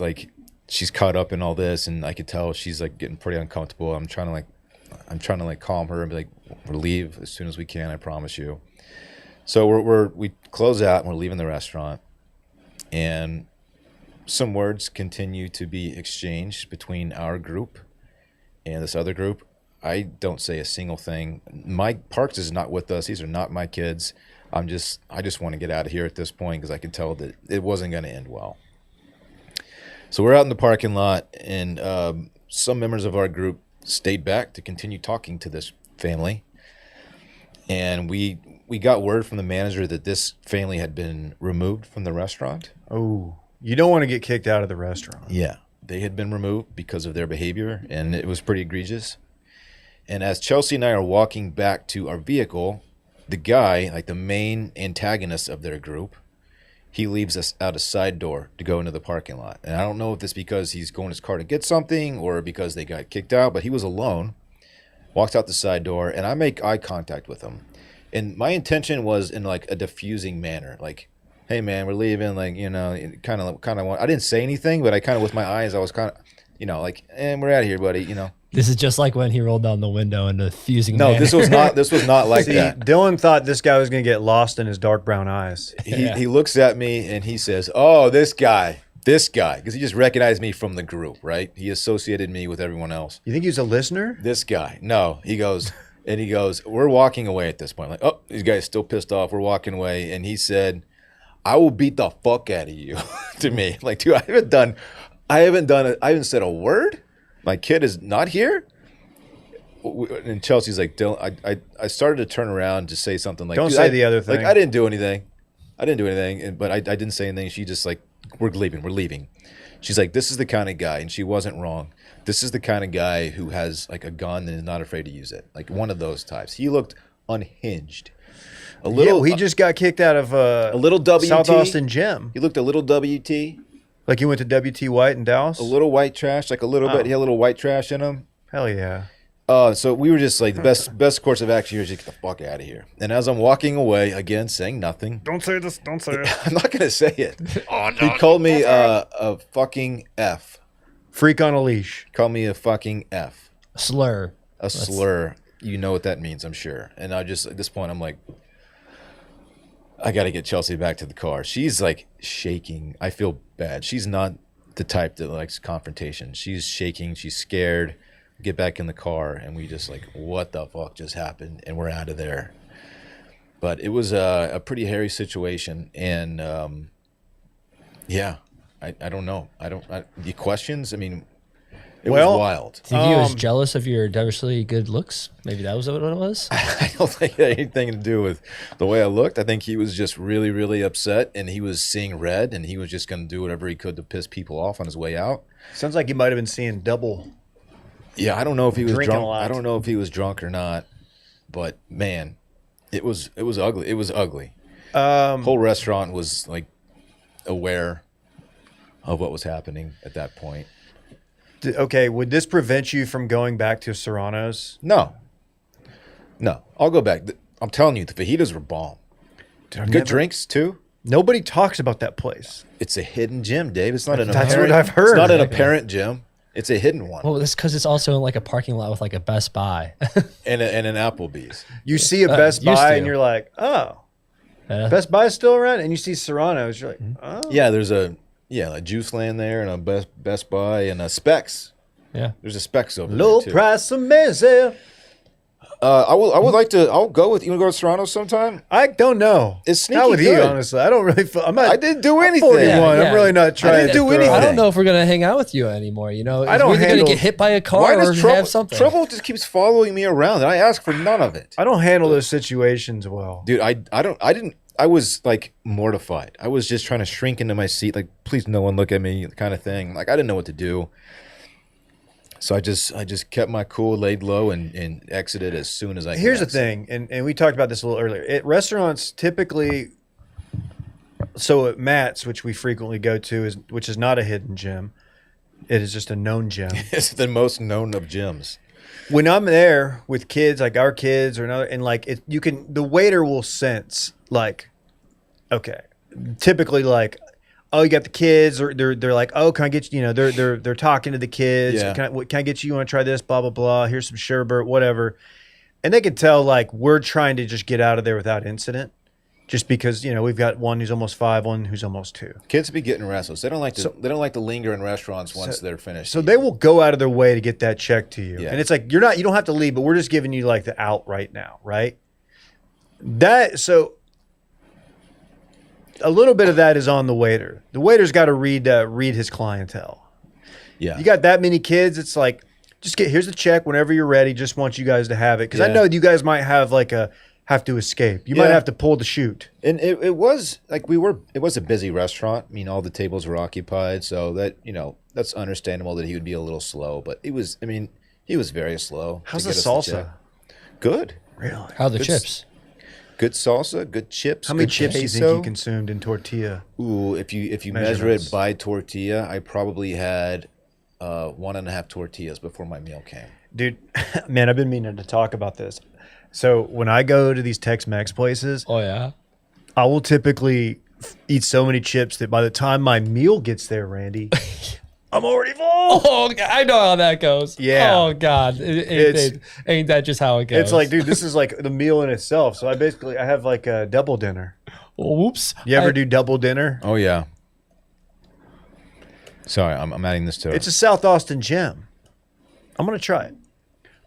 [SPEAKER 2] caught up in all this, and I could tell she's like getting pretty uncomfortable. I'm trying to calm her and be like, "We'll leave as soon as we can. I promise you." So we close out and we're leaving the restaurant, and some words continue to be exchanged between our group and this other group. I don't say a single thing. Mike Parks is not with us. These are not my kids. I just want to get out of here at this point because I could tell that it wasn't going to end well. So we're out in the parking lot, and some members of our group stayed back to continue talking to this family. And we got word from the manager that this family had been removed from the restaurant.
[SPEAKER 1] Oh, you don't want to get kicked out of the restaurant.
[SPEAKER 2] Yeah, they had been removed because of their behavior, and it was pretty egregious. And as Chelsea and I are walking back to our vehicle, the guy, like the main antagonist of their group, he leaves us out a side door to go into the parking lot. And I don't know if it's because he's going to his car to get something or because they got kicked out, but he was alone, walks out the side door, and I make eye contact with him. And my intention was in like a diffusing manner, like, "Hey man, we're leaving," like, you know, kind of want. I didn't say anything, but I kind of with my eyes, I was kind of, you know, like, "And we're out of here, buddy," you know.
[SPEAKER 3] This is just like when he rolled down the window in the fusing.
[SPEAKER 2] No,
[SPEAKER 3] manner.
[SPEAKER 2] this was not like
[SPEAKER 1] See,
[SPEAKER 2] that.
[SPEAKER 1] Dylan thought this guy was going to get lost in his dark brown eyes.
[SPEAKER 2] He looks at me and he says, "Oh, this guy," because he just recognized me from the group, right? He associated me with everyone else.
[SPEAKER 1] You think he was a listener?
[SPEAKER 2] This guy, no, he goes, "We're walking away at this point." Like, "Oh, these guys still pissed off. We're walking away," and he said, "I will beat the fuck out of you," to me. Like, dude, I haven't said a word. My kid is not here. And Chelsea's like, "Dylan," I started to turn around to say something like,
[SPEAKER 1] Don't
[SPEAKER 2] "Dude,
[SPEAKER 1] say the other thing."
[SPEAKER 2] Like, I didn't do anything. But I didn't say anything. She just like, we're leaving. She's like, "This is the kind of guy," and she wasn't wrong. "This is the kind of guy who has like a gun and is not afraid to use it." Like one of those types. He looked unhinged.
[SPEAKER 1] He just got kicked out of
[SPEAKER 2] a little WT.
[SPEAKER 1] South Austin Gym.
[SPEAKER 2] He looked a little WT.
[SPEAKER 1] Like he went to WT White in Dallas?
[SPEAKER 2] A little white trash, like a little bit. He had a little white trash in him.
[SPEAKER 1] Hell yeah.
[SPEAKER 2] So we were just like, the best course of action here is just get the fuck out of here. And as I'm walking away, again, saying nothing.
[SPEAKER 1] Don't say this. Don't say it.
[SPEAKER 2] I'm not going to say it. He called me a fucking F.
[SPEAKER 1] Freak on a leash.
[SPEAKER 2] Called me a fucking F.
[SPEAKER 3] slur.
[SPEAKER 2] A slur. You know what that means, I'm sure. And I just, at this point, I'm like, I got to get Chelsea back to the car. She's like shaking. I feel bad. She's not the type that likes confrontation. She's shaking. She's scared. Get back in the car, and we just like, what the fuck just happened? And we're out of there. But it was a pretty hairy situation. And yeah, I don't know. The questions, I mean, it was wild.
[SPEAKER 3] Think he was jealous of your devilishly good looks? Maybe that was what it was?
[SPEAKER 2] I don't think it had anything to do with the way I looked. I think he was just really, really upset, and he was seeing red, and he was just going to do whatever he could to piss people off on his way out.
[SPEAKER 1] Sounds like he might have been seeing double.
[SPEAKER 2] Yeah, I don't know if he was
[SPEAKER 1] Drinking a
[SPEAKER 2] drunk.
[SPEAKER 1] lot.
[SPEAKER 2] I don't know if he was drunk or not, but man, it was ugly. It was ugly. Whole restaurant was like aware of what was happening at that point.
[SPEAKER 1] Okay, would this prevent you from going back to Serrano's?
[SPEAKER 2] No, I'll go back. I'm telling you, the fajitas were bomb. Good drinks too.
[SPEAKER 1] Nobody talks about that place.
[SPEAKER 2] It's a hidden gem, Dave. It's not an
[SPEAKER 1] That's
[SPEAKER 2] apparent,
[SPEAKER 1] what I've heard.
[SPEAKER 2] It's not an apparent gem. It's a hidden one.
[SPEAKER 3] Well, that's because it's also in like a parking lot with like a Best Buy.
[SPEAKER 2] And an Applebee's.
[SPEAKER 1] You see a Best
[SPEAKER 3] used
[SPEAKER 1] Buy
[SPEAKER 3] to.
[SPEAKER 1] and you're like, oh,
[SPEAKER 3] Yeah.
[SPEAKER 1] Best Buy's still around, and you see Serrano's, you're like, oh,
[SPEAKER 2] Yeah, there's a Juice Land there, and a Best Buy, and a Specs.
[SPEAKER 3] Yeah.
[SPEAKER 2] There's a Specs over
[SPEAKER 1] low
[SPEAKER 2] there too.
[SPEAKER 1] price amazing.
[SPEAKER 2] I would like to. I'll go with you. Want to go to Toronto sometime?
[SPEAKER 1] I don't know.
[SPEAKER 2] It's
[SPEAKER 1] not
[SPEAKER 2] sneaky
[SPEAKER 1] with you,
[SPEAKER 2] good.
[SPEAKER 1] honestly. I don't really. I'm not.
[SPEAKER 2] I didn't do
[SPEAKER 1] I'm
[SPEAKER 2] anything.
[SPEAKER 1] 41.
[SPEAKER 3] Yeah, yeah.
[SPEAKER 1] I'm really not trying
[SPEAKER 2] didn't
[SPEAKER 1] to
[SPEAKER 2] do
[SPEAKER 1] throw-
[SPEAKER 2] anything.
[SPEAKER 3] I don't know if we're gonna hang out with you anymore. You know,
[SPEAKER 1] I don't
[SPEAKER 3] we're either
[SPEAKER 1] handle-
[SPEAKER 3] gonna get hit by a car
[SPEAKER 2] Why
[SPEAKER 3] or
[SPEAKER 2] does
[SPEAKER 3] have something.
[SPEAKER 2] trouble just keeps following me around, and I ask for none of it,
[SPEAKER 1] I don't handle those situations well.
[SPEAKER 2] dude. I was like mortified. I was just trying to shrink into my seat, like please no one look at me, kind of thing. Like I didn't know what to do. So I just kept my cool, laid low, and exited as soon as I could
[SPEAKER 1] Here's the
[SPEAKER 2] exit.
[SPEAKER 1] thing, and we talked about this a little earlier. At restaurants, typically, so at Matt's, which we frequently go to, which is not a hidden gem. It is just a known gem.
[SPEAKER 2] It's the most known of gyms.
[SPEAKER 1] When I'm there with kids, like our kids or another, and like the waiter will sense like, okay, typically like, oh, you got the kids, or they're like, oh, can I get you? You know, they're talking to the kids.
[SPEAKER 2] Yeah.
[SPEAKER 1] Can I get you? You want to try this? Blah blah blah. Here's some sherbet, whatever. And they can tell like we're trying to just get out of there without incident, just because we've got one who's almost 5, one who's almost 2.
[SPEAKER 2] Kids be getting restless. They don't like to linger in restaurants once they're finished.
[SPEAKER 1] So they will go out of their way to get that check to you.
[SPEAKER 2] Yeah.
[SPEAKER 1] And it's like you don't have to leave, but we're just giving you like the out right now, right? So a little bit of that is on the waiter. The waiter's got to read his clientele.
[SPEAKER 2] Yeah.
[SPEAKER 1] You got that many kids, it's like here's the check whenever you're ready. Just want you guys to have it because I
[SPEAKER 2] Yeah.
[SPEAKER 1] know you guys might have have to escape. You might
[SPEAKER 2] Yeah.
[SPEAKER 1] have to pull the chute.
[SPEAKER 2] And it was like it was a busy restaurant. I mean, all the tables were occupied, so that that's understandable that he would be a little slow. But he was very slow.
[SPEAKER 1] How's
[SPEAKER 2] to
[SPEAKER 1] the
[SPEAKER 2] get us
[SPEAKER 1] salsa?
[SPEAKER 2] check. Good.
[SPEAKER 1] Really?
[SPEAKER 3] How are the
[SPEAKER 2] Good
[SPEAKER 3] chips?
[SPEAKER 2] Good salsa, good chips.
[SPEAKER 1] How many
[SPEAKER 2] good
[SPEAKER 1] chips do you think
[SPEAKER 2] queso.
[SPEAKER 1] you consumed in tortilla?
[SPEAKER 2] Ooh, if you measure
[SPEAKER 1] Measurements.
[SPEAKER 2] it by tortilla, I probably had 1.5 tortillas before my meal came.
[SPEAKER 1] Dude, man, I've been meaning to talk about this. So when I go to these Tex-Mex places,
[SPEAKER 3] Oh yeah.
[SPEAKER 1] I will typically eat so many chips that by the time my meal gets there, Randy, I'm already full.
[SPEAKER 3] Oh, I know how that goes.
[SPEAKER 1] Yeah.
[SPEAKER 3] Oh God, ain't that just how it goes?
[SPEAKER 1] It's like, dude, this is like the meal in itself. So I have like a double dinner.
[SPEAKER 3] Whoops.
[SPEAKER 1] You ever do double dinner?
[SPEAKER 2] Oh yeah. Sorry, I'm adding this to it.
[SPEAKER 1] It's a South Austin gem. I'm gonna try it.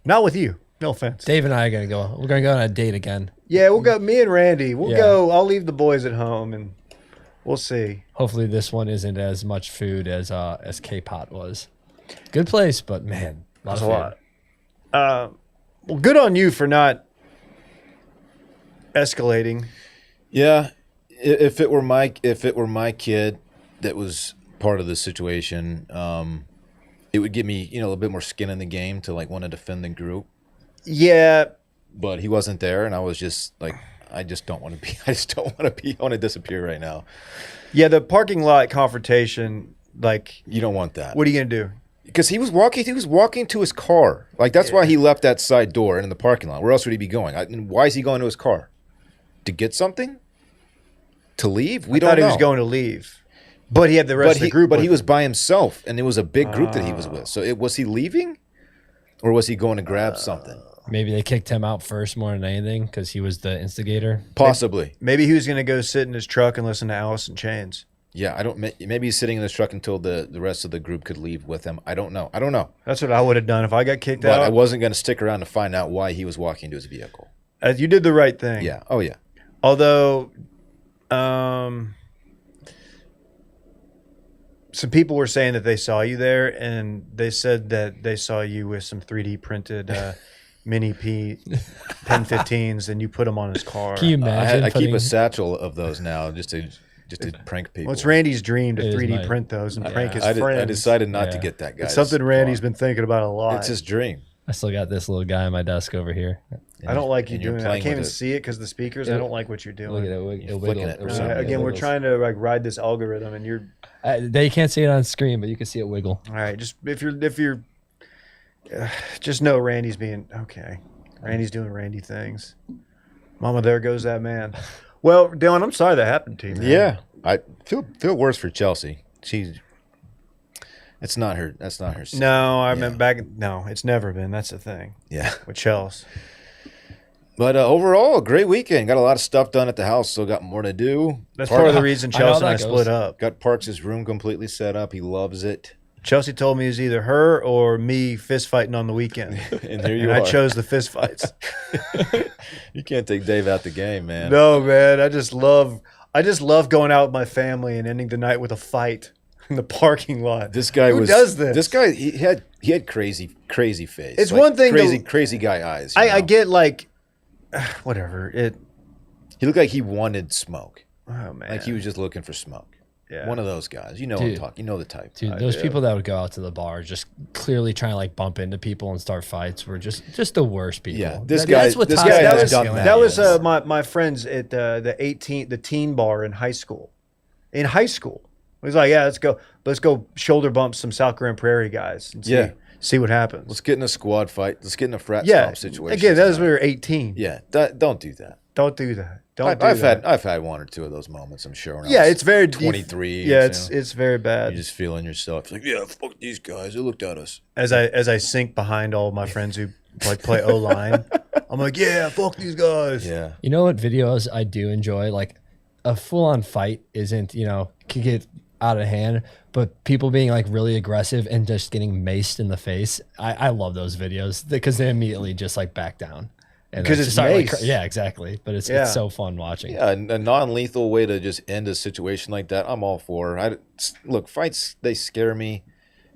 [SPEAKER 1] Not with you. No offense.
[SPEAKER 3] Dave and I are gonna go. We're gonna go on a date again.
[SPEAKER 1] Yeah, we'll go. Me and Randy. We'll
[SPEAKER 3] Yeah.
[SPEAKER 1] go. I'll leave the boys at home, and we'll see.
[SPEAKER 3] Hopefully, this one isn't as much food as K-Pot was. Good place, but man,
[SPEAKER 1] That's
[SPEAKER 3] of
[SPEAKER 1] a
[SPEAKER 3] food.
[SPEAKER 1] lot. Well, good on you for not escalating.
[SPEAKER 2] Yeah, if it were my kid that was part of the situation, it would give me a little bit more skin in the game to like want to defend the group.
[SPEAKER 1] Yeah,
[SPEAKER 2] But he wasn't there, and I was just like, I just don't want to be. I just don't want to be. I want to disappear right now.
[SPEAKER 1] yeah. The parking lot confrontation. Like,
[SPEAKER 2] You don't want that.
[SPEAKER 1] what are you gonna do?
[SPEAKER 2] Because he was walking to his car. Like that's why he left that side door and in the parking lot. Where else would he be going? And why is he going to his car? To get something? To leave? We
[SPEAKER 1] I
[SPEAKER 2] don't
[SPEAKER 1] thought
[SPEAKER 2] know.
[SPEAKER 1] he was going to leave, but he had the rest of the group.
[SPEAKER 2] But
[SPEAKER 1] with
[SPEAKER 2] he
[SPEAKER 1] him.
[SPEAKER 2] was by himself, and it was a big group that he was with. So was he leaving, or was he going to grab something?
[SPEAKER 3] Maybe they kicked him out first more than anything because he was the instigator.
[SPEAKER 2] Possibly.
[SPEAKER 1] Maybe he was gonna go sit in his truck and listen to Alice in Chains.
[SPEAKER 2] Yeah, I don't. Maybe he's sitting in his truck until the rest of the group could leave with him. I don't know.
[SPEAKER 1] That's what I would have done if I got kicked
[SPEAKER 2] But
[SPEAKER 1] out.
[SPEAKER 2] I wasn't going to stick around to find out why he was walking to his vehicle.
[SPEAKER 1] You did the right thing.
[SPEAKER 2] Yeah. Oh yeah.
[SPEAKER 1] Although, some people were saying that they saw you there, and they said that they saw you with some 3D printed mini Pen 15s, and you put them on his car.
[SPEAKER 3] Can you imagine?
[SPEAKER 2] I keep
[SPEAKER 3] putting-
[SPEAKER 2] a satchel of those now just to prank people.
[SPEAKER 1] Well, it's Randy's dream to
[SPEAKER 3] It is
[SPEAKER 1] 3D
[SPEAKER 3] mine.
[SPEAKER 1] print those and prank his
[SPEAKER 2] I
[SPEAKER 1] friends.
[SPEAKER 2] decided not to
[SPEAKER 3] Yeah.
[SPEAKER 2] get that guy.
[SPEAKER 1] It's something Randy's been thinking about a lot.
[SPEAKER 2] It's his dream.
[SPEAKER 3] I still got this little guy on my desk over here.
[SPEAKER 1] I don't like you
[SPEAKER 2] And you're
[SPEAKER 1] doing that. I
[SPEAKER 2] playing
[SPEAKER 1] can't even
[SPEAKER 2] with it.
[SPEAKER 1] see it because of the speakers. I don't like what you're doing.
[SPEAKER 3] Look at it.
[SPEAKER 2] You're
[SPEAKER 3] It
[SPEAKER 2] flicking
[SPEAKER 3] wiggle.
[SPEAKER 2] it for
[SPEAKER 3] It
[SPEAKER 2] some
[SPEAKER 3] wiggles.
[SPEAKER 1] Again, we're
[SPEAKER 3] wiggles.
[SPEAKER 1] trying to like ride this algorithm, and you're
[SPEAKER 3] They can't see it on screen, but you can see it wiggle.
[SPEAKER 1] all right. Just if you're, just know Randy's being okay. Randy's doing Randy things. Mama, there goes that man. Well, Dillon, I'm sorry that happened to you, man.
[SPEAKER 2] Yeah, I feel worse for Chelsea. It's not her. That's not her.
[SPEAKER 1] No, I meant back. No, it's never been. That's the thing
[SPEAKER 2] Yeah.
[SPEAKER 1] with Chelsea.
[SPEAKER 2] But overall, a great weekend. Got a lot of stuff done at the house. Still got more to do.
[SPEAKER 1] That's part of the reason
[SPEAKER 3] I know
[SPEAKER 1] Chelsea and I
[SPEAKER 3] that
[SPEAKER 1] split
[SPEAKER 3] goes.
[SPEAKER 1] up.
[SPEAKER 2] Got Parks' room completely set up. He loves it.
[SPEAKER 1] Chelsea told me it was either her or me fist fighting on the weekend.
[SPEAKER 2] And there you
[SPEAKER 1] And
[SPEAKER 2] are.
[SPEAKER 1] I chose the fist fights.
[SPEAKER 2] You can't take Dave out the game, man.
[SPEAKER 1] No, man. I just love going out with my family and ending the night with a fight in the parking lot.
[SPEAKER 2] This guy
[SPEAKER 1] Who does this?
[SPEAKER 2] This guy, he had crazy face.
[SPEAKER 1] It's one thing to-
[SPEAKER 2] crazy guy eyes.
[SPEAKER 1] I get like, whatever.
[SPEAKER 2] He looked like he wanted smoke.
[SPEAKER 1] Oh, man.
[SPEAKER 2] Like he was just looking for smoke.
[SPEAKER 1] Yeah.
[SPEAKER 2] One of those guys. You know what I'm
[SPEAKER 3] Dude.
[SPEAKER 2] talking. You know the type.
[SPEAKER 3] Dude, those people that would go out to the bar just clearly trying to like bump into people and start fights were just the worst people.
[SPEAKER 2] Yeah, this guy
[SPEAKER 3] toxic
[SPEAKER 2] has done
[SPEAKER 3] masculinity
[SPEAKER 1] That was
[SPEAKER 3] is.
[SPEAKER 1] my friends at the teen bar in high school. In high school, it was like, yeah, let's go shoulder bump some South Grand Prairie guys and see what happens.
[SPEAKER 2] Let's get in a squad fight. Let's get in a frat
[SPEAKER 1] Yeah,
[SPEAKER 2] stomp situation.
[SPEAKER 1] again, that was when we were 18.
[SPEAKER 2] Yeah, don't do that.
[SPEAKER 1] Don't do that. Don't.
[SPEAKER 2] I've had one or two of those moments. I'm sure. when I
[SPEAKER 1] Yeah,
[SPEAKER 2] was
[SPEAKER 1] it's very
[SPEAKER 2] 23.
[SPEAKER 1] Yeah,
[SPEAKER 2] you
[SPEAKER 1] it's very bad.
[SPEAKER 2] You're just feeling yourself. It's like, yeah, fuck these guys. They looked at us.
[SPEAKER 1] As I sink behind all my friends who like play O line, I'm like, yeah, fuck these guys.
[SPEAKER 2] Yeah.
[SPEAKER 3] You know what videos I do enjoy? Like a full-on fight isn't, can get out of hand, but people being like really aggressive and just getting maced in the face. I love those videos because they immediately just like back down. And
[SPEAKER 1] Because
[SPEAKER 3] they
[SPEAKER 1] it's
[SPEAKER 3] just start, like,
[SPEAKER 1] mace.
[SPEAKER 3] yeah, exactly. But it's so fun watching.
[SPEAKER 2] Yeah, a non-lethal way to just end a situation like that, I'm all for. Look, fights, they scare me.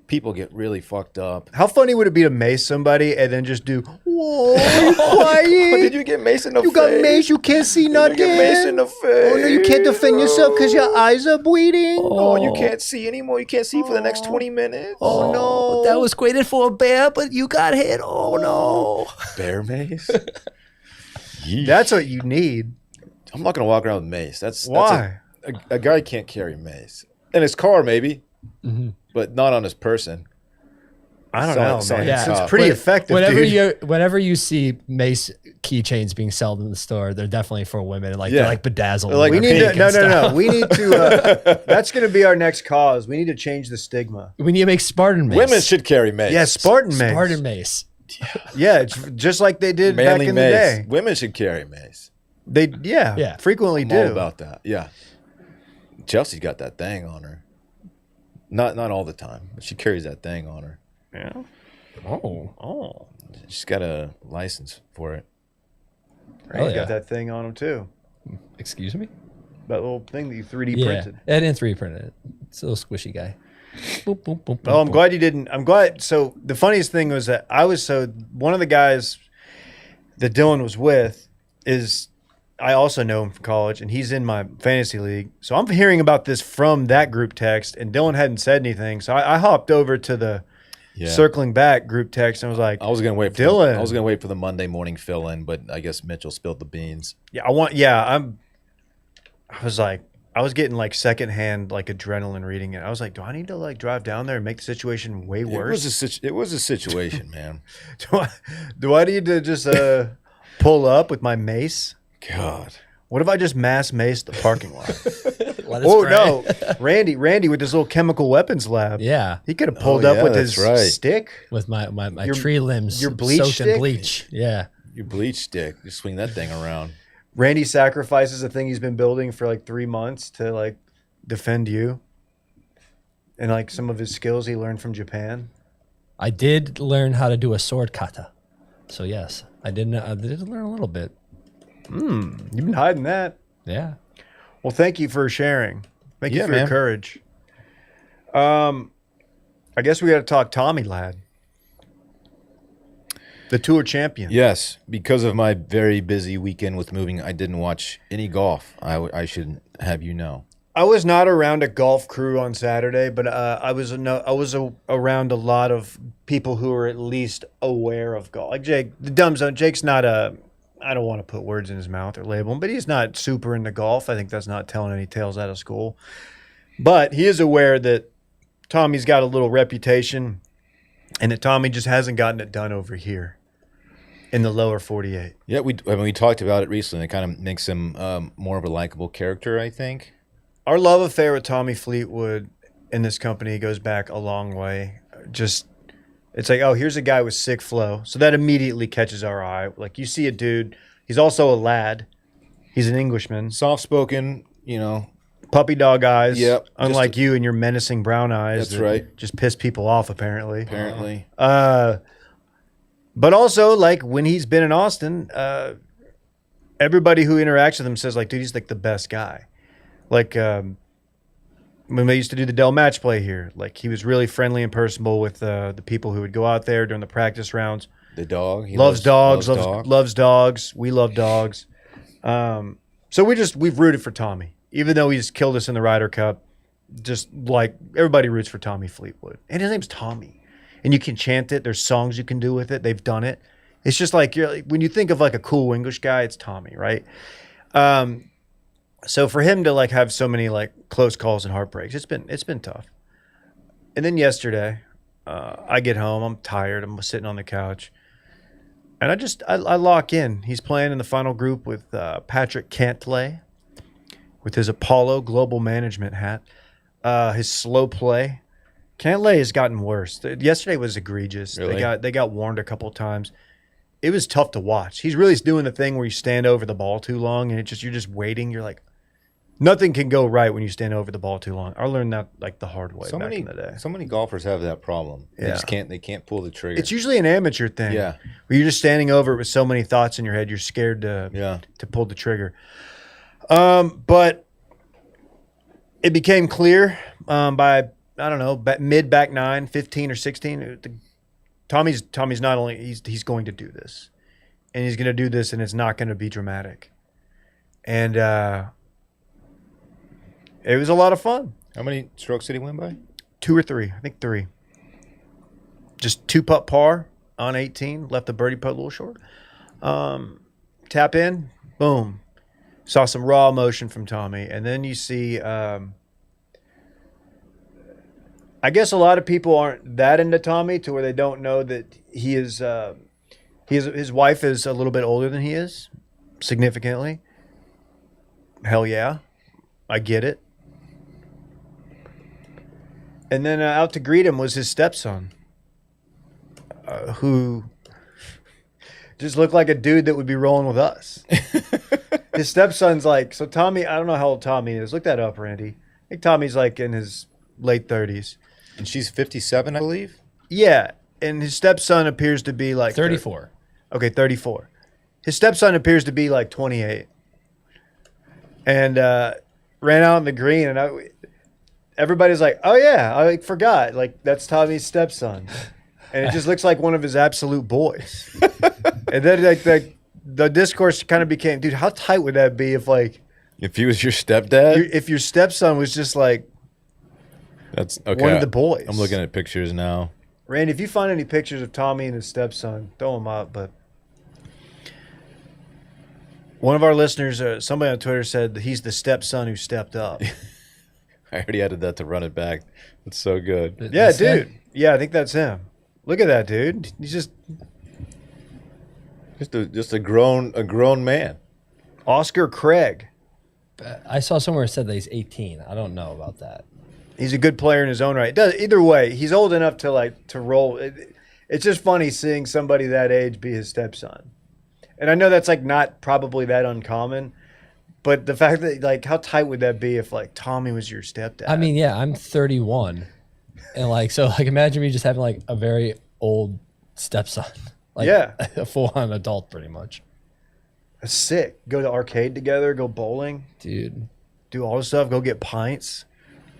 [SPEAKER 2] People get really fucked up.
[SPEAKER 1] How funny would it be to mace somebody and then just do, whoa, are you quiet?
[SPEAKER 2] Did you get mace in the face?
[SPEAKER 1] You got mace, you can't see nothing.
[SPEAKER 2] You get mace in the face.
[SPEAKER 1] Oh, no, you can't defend yourself because your eyes are bleeding.
[SPEAKER 2] Oh, you can't see anymore. You can't see for the next 20 minutes.
[SPEAKER 1] Oh, no.
[SPEAKER 3] That was graded for a bear, but you got hit. Oh, no.
[SPEAKER 2] Bear mace? Yeesh.
[SPEAKER 1] That's what you need.
[SPEAKER 2] I'm not going to walk around with mace. That's
[SPEAKER 1] Why?
[SPEAKER 2] a guy can't carry mace. In his car, maybe, but not on his person.
[SPEAKER 1] I don't
[SPEAKER 2] Sound
[SPEAKER 1] know,
[SPEAKER 2] like- sound
[SPEAKER 1] man.
[SPEAKER 2] like
[SPEAKER 1] It's,
[SPEAKER 2] a
[SPEAKER 1] it's
[SPEAKER 2] cop.
[SPEAKER 1] pretty effective, dude.
[SPEAKER 3] Whenever you see mace keychains being sold in the store, they're definitely for women. Like
[SPEAKER 2] Yeah.
[SPEAKER 3] they're like bedazzled.
[SPEAKER 2] They're like
[SPEAKER 1] We
[SPEAKER 3] and
[SPEAKER 1] need to,
[SPEAKER 3] pink
[SPEAKER 1] no.
[SPEAKER 3] and stuff.
[SPEAKER 1] We need to, that's going to be our next cause. We need to change the stigma.
[SPEAKER 3] We need to make Spartan mace.
[SPEAKER 2] Women should carry mace.
[SPEAKER 1] Yeah, Spartan mace.
[SPEAKER 3] Spartan mace.
[SPEAKER 1] Yeah, it's just like they did back
[SPEAKER 2] Manly
[SPEAKER 1] in
[SPEAKER 2] mace.
[SPEAKER 1] the day.
[SPEAKER 2] Women should carry mace.
[SPEAKER 1] They, yeah, frequently
[SPEAKER 2] I'm
[SPEAKER 1] do.
[SPEAKER 2] all about that. Yeah. Chelsea's got that thing on her. Not all the time, but she carries that thing on her.
[SPEAKER 1] Yeah.
[SPEAKER 3] Oh.
[SPEAKER 2] She's got a license for it.
[SPEAKER 1] Randy's
[SPEAKER 3] yeah.
[SPEAKER 1] got that thing on him too.
[SPEAKER 3] Excuse me?
[SPEAKER 1] That little thing that you 3D
[SPEAKER 3] Yeah.
[SPEAKER 1] printed.
[SPEAKER 3] I didn't 3D print it. It's a little squishy guy. Boop, boop, boop,
[SPEAKER 1] Oh, I'm
[SPEAKER 3] boop.
[SPEAKER 1] glad you didn't. I'm glad. So the funniest thing was that one of the guys that Dillon was with is, I also know him from college, and he's in my fantasy league. So I'm hearing about this from that group text, and Dillon hadn't said anything. So I hopped over to the circling back group text and was like,
[SPEAKER 2] I was gonna wait for
[SPEAKER 1] Dillon.
[SPEAKER 2] I was gonna wait for the Monday morning fill in, but I guess Mitchell spilled the beans.
[SPEAKER 1] I was like, I was getting like secondhand like adrenaline reading it. I was like, do I need to like drive down there and make the situation way worse?
[SPEAKER 2] It was a situation, man.
[SPEAKER 1] Do I need to just pull up with my mace?
[SPEAKER 2] God.
[SPEAKER 1] What if I just mass maced the parking lot?
[SPEAKER 3] Let us
[SPEAKER 1] Oh
[SPEAKER 3] pray.
[SPEAKER 1] no, Randy with his little chemical weapons lab.
[SPEAKER 3] Yeah.
[SPEAKER 1] He could have pulled
[SPEAKER 2] Oh,
[SPEAKER 1] up
[SPEAKER 2] yeah,
[SPEAKER 1] with his
[SPEAKER 2] that's right.
[SPEAKER 1] stick.
[SPEAKER 3] With my
[SPEAKER 1] Your-
[SPEAKER 3] tree limbs
[SPEAKER 1] your bleach
[SPEAKER 3] soaked
[SPEAKER 1] stick?
[SPEAKER 3] in bleach. Yeah.
[SPEAKER 2] Your bleach stick. You swing that thing around.
[SPEAKER 1] Randy sacrifices a thing he's been building for like 3 months to like defend you, and like some of his skills he learned from Japan.
[SPEAKER 3] I did learn how to do a sword kata. So yes, I did learn a little bit.
[SPEAKER 1] You've been hiding that.
[SPEAKER 3] Yeah.
[SPEAKER 1] Well, thank you for sharing. Thank you
[SPEAKER 2] Yeah,
[SPEAKER 1] for your
[SPEAKER 2] man.
[SPEAKER 1] courage. I guess we got to talk Tommy Ladd, the tour champion.
[SPEAKER 2] Yes, because of my very busy weekend with moving, I didn't watch any golf. I should have you know.
[SPEAKER 1] I was not around a golf crew on Saturday, but I was around a lot of people who are at least aware of golf. Like Jake, the dumb zone. Jake's not a. I don't want to put words in his mouth or label him, but he's not super into golf. I think that's not telling any tales out of school. But he is aware that Tommy's got a little reputation, and that Tommy just hasn't gotten it done over here in the lower 48.
[SPEAKER 2] Yeah, we talked about it recently. It kind of makes him more of a likable character, I think.
[SPEAKER 1] Our love affair with Tommy Fleetwood in this company goes back a long way. Just it's like, oh, here's a guy with sick flow. So that immediately catches our eye. Like you see a dude, he's also a lad. He's an Englishman.
[SPEAKER 2] Soft-spoken, you know.
[SPEAKER 1] Puppy dog eyes.
[SPEAKER 2] Yep.
[SPEAKER 1] Unlike you and your menacing brown eyes.
[SPEAKER 2] That's right.
[SPEAKER 1] Just piss people off, apparently.
[SPEAKER 2] Apparently.
[SPEAKER 1] But also, like, when he's been in Austin, everybody who interacts with him says, like, dude, he's, like, the best guy. Like, when they used to do the Dell match play here, like, he was really friendly and personable with the people who would go out there during the practice rounds.
[SPEAKER 2] The dog. He
[SPEAKER 1] loves dogs.
[SPEAKER 2] dog.
[SPEAKER 1] Loves dogs. We love dogs. So we've rooted for Tommy. Even though he's killed us in the Ryder Cup, just like everybody roots for Tommy Fleetwood. And his name's Tommy. And you can chant it. There's songs you can do with it. They've done it. It's just like when you think of like a cool English guy, it's Tommy, right? So for him to like have so many like close calls and heartbreaks, it's been tough. And then yesterday, I get home. I'm tired. I'm sitting on the couch. And I lock in. He's playing in the final group with Patrick Cantlay, with his Apollo Global Management hat, his slow play. Cantlay has gotten worse. Yesterday was egregious.
[SPEAKER 2] Really?
[SPEAKER 1] They got warned a couple of times. It was tough to watch. He's really doing the thing where you stand over the ball too long, and you're just waiting. You're like, nothing can go right when you stand over the ball too long. I learned that like the hard way back in the day.
[SPEAKER 2] So many golfers have that problem. They
[SPEAKER 1] Yeah.
[SPEAKER 2] just can't pull the trigger.
[SPEAKER 1] It's usually an amateur thing.
[SPEAKER 2] Yeah.
[SPEAKER 1] Where you're just standing over it with so many thoughts in your head, you're scared to pull the trigger. But it became clear by, I don't know, mid back nine, 15 or 16. Tommy's not only, he's going to do this. And he's going to do this, and it's not going to be dramatic. And it was a lot of fun.
[SPEAKER 2] How many strokes did he win by?
[SPEAKER 1] 2 or 3. I think 3. Just 2-putt par on 18. Left the birdie putt a little short. Tap in. Boom. Saw some raw emotion from Tommy. And then you see, I guess a lot of people aren't that into Tommy to where they don't know that he is, his wife is a little bit older than he is, significantly. Hell yeah. I get it. And then out to greet him was his stepson, who just looked like a dude that would be rolling with us. His stepson's like, so Tommy, I don't know how old Tommy is. Look that up, Randy. I think Tommy's like in his late 30s.
[SPEAKER 2] And she's 57, I believe.
[SPEAKER 1] Yeah, and his stepson appears to be like
[SPEAKER 3] 34.
[SPEAKER 1] Okay, 34. His stepson appears to be like 28. And ran out on the green, and everybody's like, oh yeah, I forgot. Like, that's Tommy's stepson. And it just looks like one of his absolute boys. And then like the discourse kind of became, dude, how tight would that be
[SPEAKER 2] if he was your stepdad?
[SPEAKER 1] if your stepson was just like
[SPEAKER 2] That's okay.
[SPEAKER 1] one of the boys?
[SPEAKER 2] I'm looking at pictures now.
[SPEAKER 1] Randy, if you find any pictures of Tommy and his stepson, throw them up. But one of our listeners, somebody on Twitter, said that he's the stepson who stepped up.
[SPEAKER 2] I already added that to run it back. That's so good.
[SPEAKER 1] Yeah,
[SPEAKER 3] That's
[SPEAKER 1] dude.
[SPEAKER 3] him?
[SPEAKER 1] Yeah, I think that's him. Look at that, dude. He's
[SPEAKER 2] Just a grown man.
[SPEAKER 1] Oscar Craig.
[SPEAKER 3] I saw somewhere it said that he's 18. I don't know about that.
[SPEAKER 1] He's a good player in his own right. Either way, he's old enough to roll. It's just funny seeing somebody that age be his stepson. And I know that's like not probably that uncommon, but the fact that like how tight would that be if like Tommy was your stepdad?
[SPEAKER 3] I mean, yeah, I'm 31, and like so, like imagine me just having like a very old stepson, like
[SPEAKER 1] Yeah.
[SPEAKER 3] a full-on adult, pretty much.
[SPEAKER 1] That's sick. Go to arcade together, go bowling,
[SPEAKER 3] Dude,
[SPEAKER 1] do all this stuff, go get pints,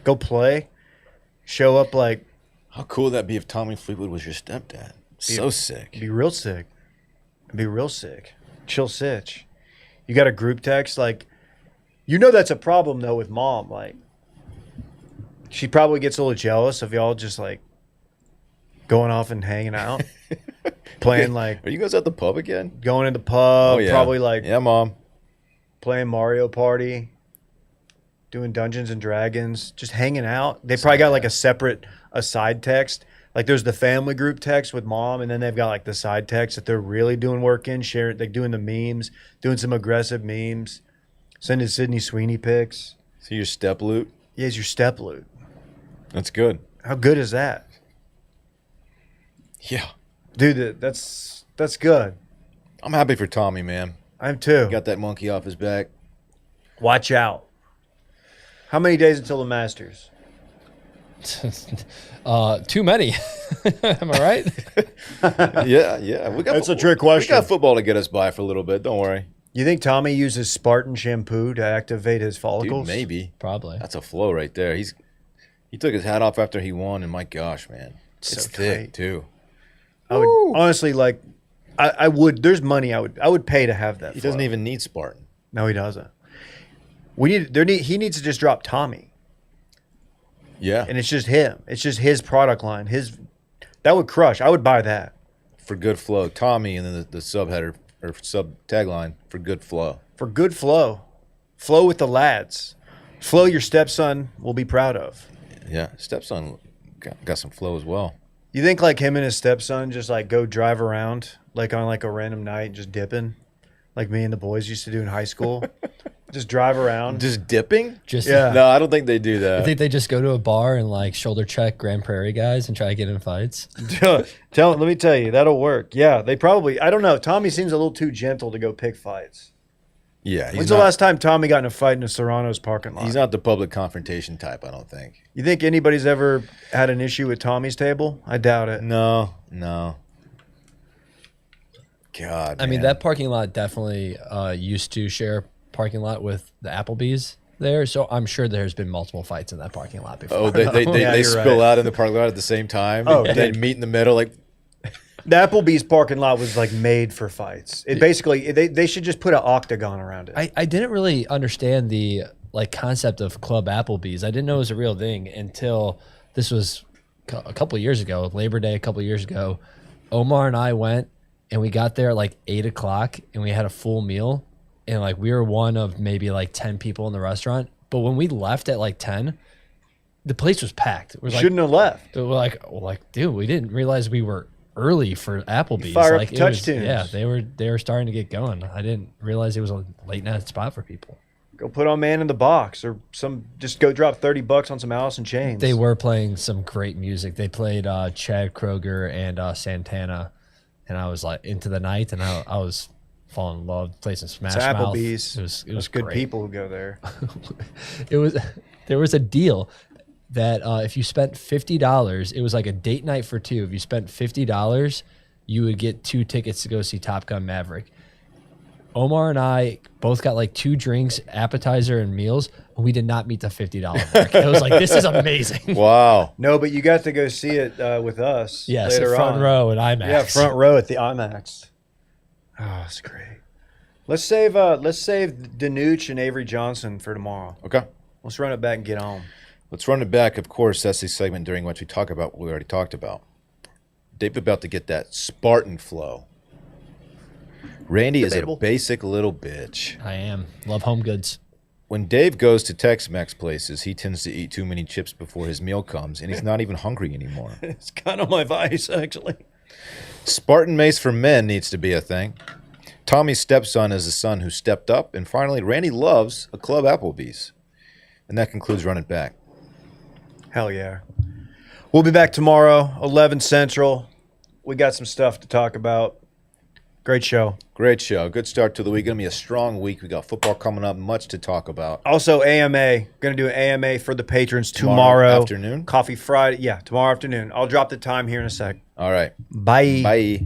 [SPEAKER 1] go play, show up like
[SPEAKER 2] How cool would that be if Tommy Fleetwood was your stepdad? So sick.
[SPEAKER 1] be real sick. Be real sick. Chill sitch. You got a group text, like, you know that's a problem though with mom. Like, she probably gets a little jealous of y'all just like going off and hanging out, playing like
[SPEAKER 2] Are you guys at the pub again?
[SPEAKER 1] going to the pub, probably like
[SPEAKER 2] Yeah, Mom.
[SPEAKER 1] playing Mario Party, doing Dungeons and Dragons, just hanging out. They probably got like a side text. Like there's the family group text with mom, and then they've got like the side text that they're really doing work in, sharing, like doing the memes, doing some aggressive memes, sending Sydney Sweeney pics.
[SPEAKER 2] So your step loot?
[SPEAKER 1] Yeah, he's your step loot.
[SPEAKER 2] That's good.
[SPEAKER 1] How good is that?
[SPEAKER 2] Yeah.
[SPEAKER 1] Dude, that's good.
[SPEAKER 2] I'm happy for Tommy, man.
[SPEAKER 1] I'm too.
[SPEAKER 2] Got that monkey off his back.
[SPEAKER 1] Watch out. How many days until the Masters?
[SPEAKER 3] Too many. Am I right?
[SPEAKER 2] Yeah.
[SPEAKER 1] That's a trick
[SPEAKER 2] We
[SPEAKER 1] question.
[SPEAKER 2] got football to get us by for a little bit. Don't worry.
[SPEAKER 1] You think Tommy uses Spartan Shampoo to activate his follicles?
[SPEAKER 2] Dude, maybe.
[SPEAKER 3] Probably.
[SPEAKER 2] That's a flow right there. He took his hat off after he won, and my gosh, man.
[SPEAKER 1] So
[SPEAKER 2] It's thick,
[SPEAKER 1] tight.
[SPEAKER 2] too.
[SPEAKER 1] I would honestly like. I would. There's money. I would pay to have that.
[SPEAKER 2] He doesn't
[SPEAKER 1] flow.
[SPEAKER 2] even need Spartan.
[SPEAKER 1] No, he doesn't. He needs to just drop Tommy,
[SPEAKER 2] Yeah.
[SPEAKER 1] and it's just him. It's just his product line. That would crush. I would buy that
[SPEAKER 2] For good flow. Tommy, and then the subheader or sub tagline for good flow.
[SPEAKER 1] for good flow. Flow with the lads. Flow your stepson will be proud of.
[SPEAKER 2] Yeah. Stepson got some flow as well.
[SPEAKER 1] You think like him and his stepson just like go drive around like on like a random night just dipping, like me and the boys used to do in high school, just drive around.
[SPEAKER 2] Just dipping?
[SPEAKER 3] Just
[SPEAKER 1] Yeah.
[SPEAKER 2] No, I don't think they do
[SPEAKER 3] I
[SPEAKER 2] that.
[SPEAKER 3] think they just go to a bar and like shoulder check Grand Prairie guys and try to get in fights.
[SPEAKER 1] Let me tell you, that'll work. Yeah, they probably. I don't know. Tommy seems a little too gentle to go pick fights.
[SPEAKER 2] Yeah.
[SPEAKER 1] When's the last time Tommy got in a fight in a Serrano's parking lot?
[SPEAKER 2] He's not the public confrontation type, I don't think.
[SPEAKER 1] You think anybody's ever had an issue with Tommy's table? I doubt it.
[SPEAKER 2] No. God,
[SPEAKER 3] I mean,
[SPEAKER 2] man.
[SPEAKER 3] that parking lot definitely used to share a parking lot with the Applebee's there. So I'm sure there's been multiple fights in that parking lot before.
[SPEAKER 2] Oh, they
[SPEAKER 1] Yeah,
[SPEAKER 2] they
[SPEAKER 1] you're
[SPEAKER 2] spill
[SPEAKER 1] right.
[SPEAKER 2] out in the parking lot at the same time.
[SPEAKER 1] Oh,
[SPEAKER 2] and they
[SPEAKER 1] dude.
[SPEAKER 2] meet in the middle. Like,
[SPEAKER 1] The Applebee's parking lot was like made for fights. It basically they should just put an octagon around it.
[SPEAKER 3] I didn't really understand the like concept of Club Applebee's. I didn't know it was a real thing until this was a couple of years ago, Labor Day, a couple of years ago. Omar and I went and we got there at like 8:00 and we had a full meal. And like we were one of maybe like 10 people in the restaurant. But when we left at like 10, the place was packed. It was like,
[SPEAKER 1] Shouldn't have left.
[SPEAKER 3] we're like, dude, we didn't realize we were early for Applebee's.
[SPEAKER 1] Fire up
[SPEAKER 3] Like
[SPEAKER 1] the
[SPEAKER 3] it
[SPEAKER 1] touch
[SPEAKER 3] was,
[SPEAKER 1] tunes.
[SPEAKER 3] yeah, they were starting to get going. I didn't realize it was a late night spot for people.
[SPEAKER 1] Go put on Man in the Box or just go drop $30 on some Alice in Chains.
[SPEAKER 3] They were playing some great music. They played Chad Kroger and Santana, and I was like into the night, and I was falling in love. Played some Smash
[SPEAKER 1] It's
[SPEAKER 3] Mouth.
[SPEAKER 1] Applebee's.
[SPEAKER 3] It was
[SPEAKER 1] good
[SPEAKER 3] great.
[SPEAKER 1] people who go there.
[SPEAKER 3] There was a deal that if you spent $50, it was like a date night for two. If you spent $50, you would get 2 tickets to go see Top Gun Maverick. Omar and I both got like 2 drinks, appetizer, and meals, and we did not meet the $50 mark. It was like, this is amazing.
[SPEAKER 2] wow.
[SPEAKER 1] No, but you got to go see it with us.
[SPEAKER 3] Yes,
[SPEAKER 1] later
[SPEAKER 3] front
[SPEAKER 1] on.
[SPEAKER 3] row at IMAX.
[SPEAKER 1] Yeah, front row at the IMAX. Oh, that's great. Let's save Danuch and Avery Johnson for tomorrow.
[SPEAKER 2] Okay.
[SPEAKER 1] Let's run it back and get home.
[SPEAKER 2] Let's run it back. Of course, that's the segment during which we talk about what we already talked about. Dave about to get that Spartan flow. Randy
[SPEAKER 1] Debatable.
[SPEAKER 2] is a basic little bitch.
[SPEAKER 3] I am. Love home goods.
[SPEAKER 2] When Dave goes to Tex-Mex places, he tends to eat too many chips before his meal comes, and he's not even hungry anymore.
[SPEAKER 1] It's kind of my vice, actually.
[SPEAKER 2] Spartan Mace for men needs to be a thing. Tommy's stepson is the son who stepped up, and finally, Randy loves a Club Applebee's. And that concludes Run It Back.
[SPEAKER 1] Hell yeah. We'll be back tomorrow, 11 Central. We got some stuff to talk about. Great show.
[SPEAKER 2] Great show. Good start to the week. Going to be a strong week. We got football coming up. Much to talk about.
[SPEAKER 1] Also, AMA. Going to do an AMA for the patrons tomorrow.
[SPEAKER 2] Afternoon?
[SPEAKER 1] Coffee Friday. Yeah, tomorrow afternoon. I'll drop the time here in a sec.
[SPEAKER 2] All right.
[SPEAKER 1] Bye.
[SPEAKER 2] Bye.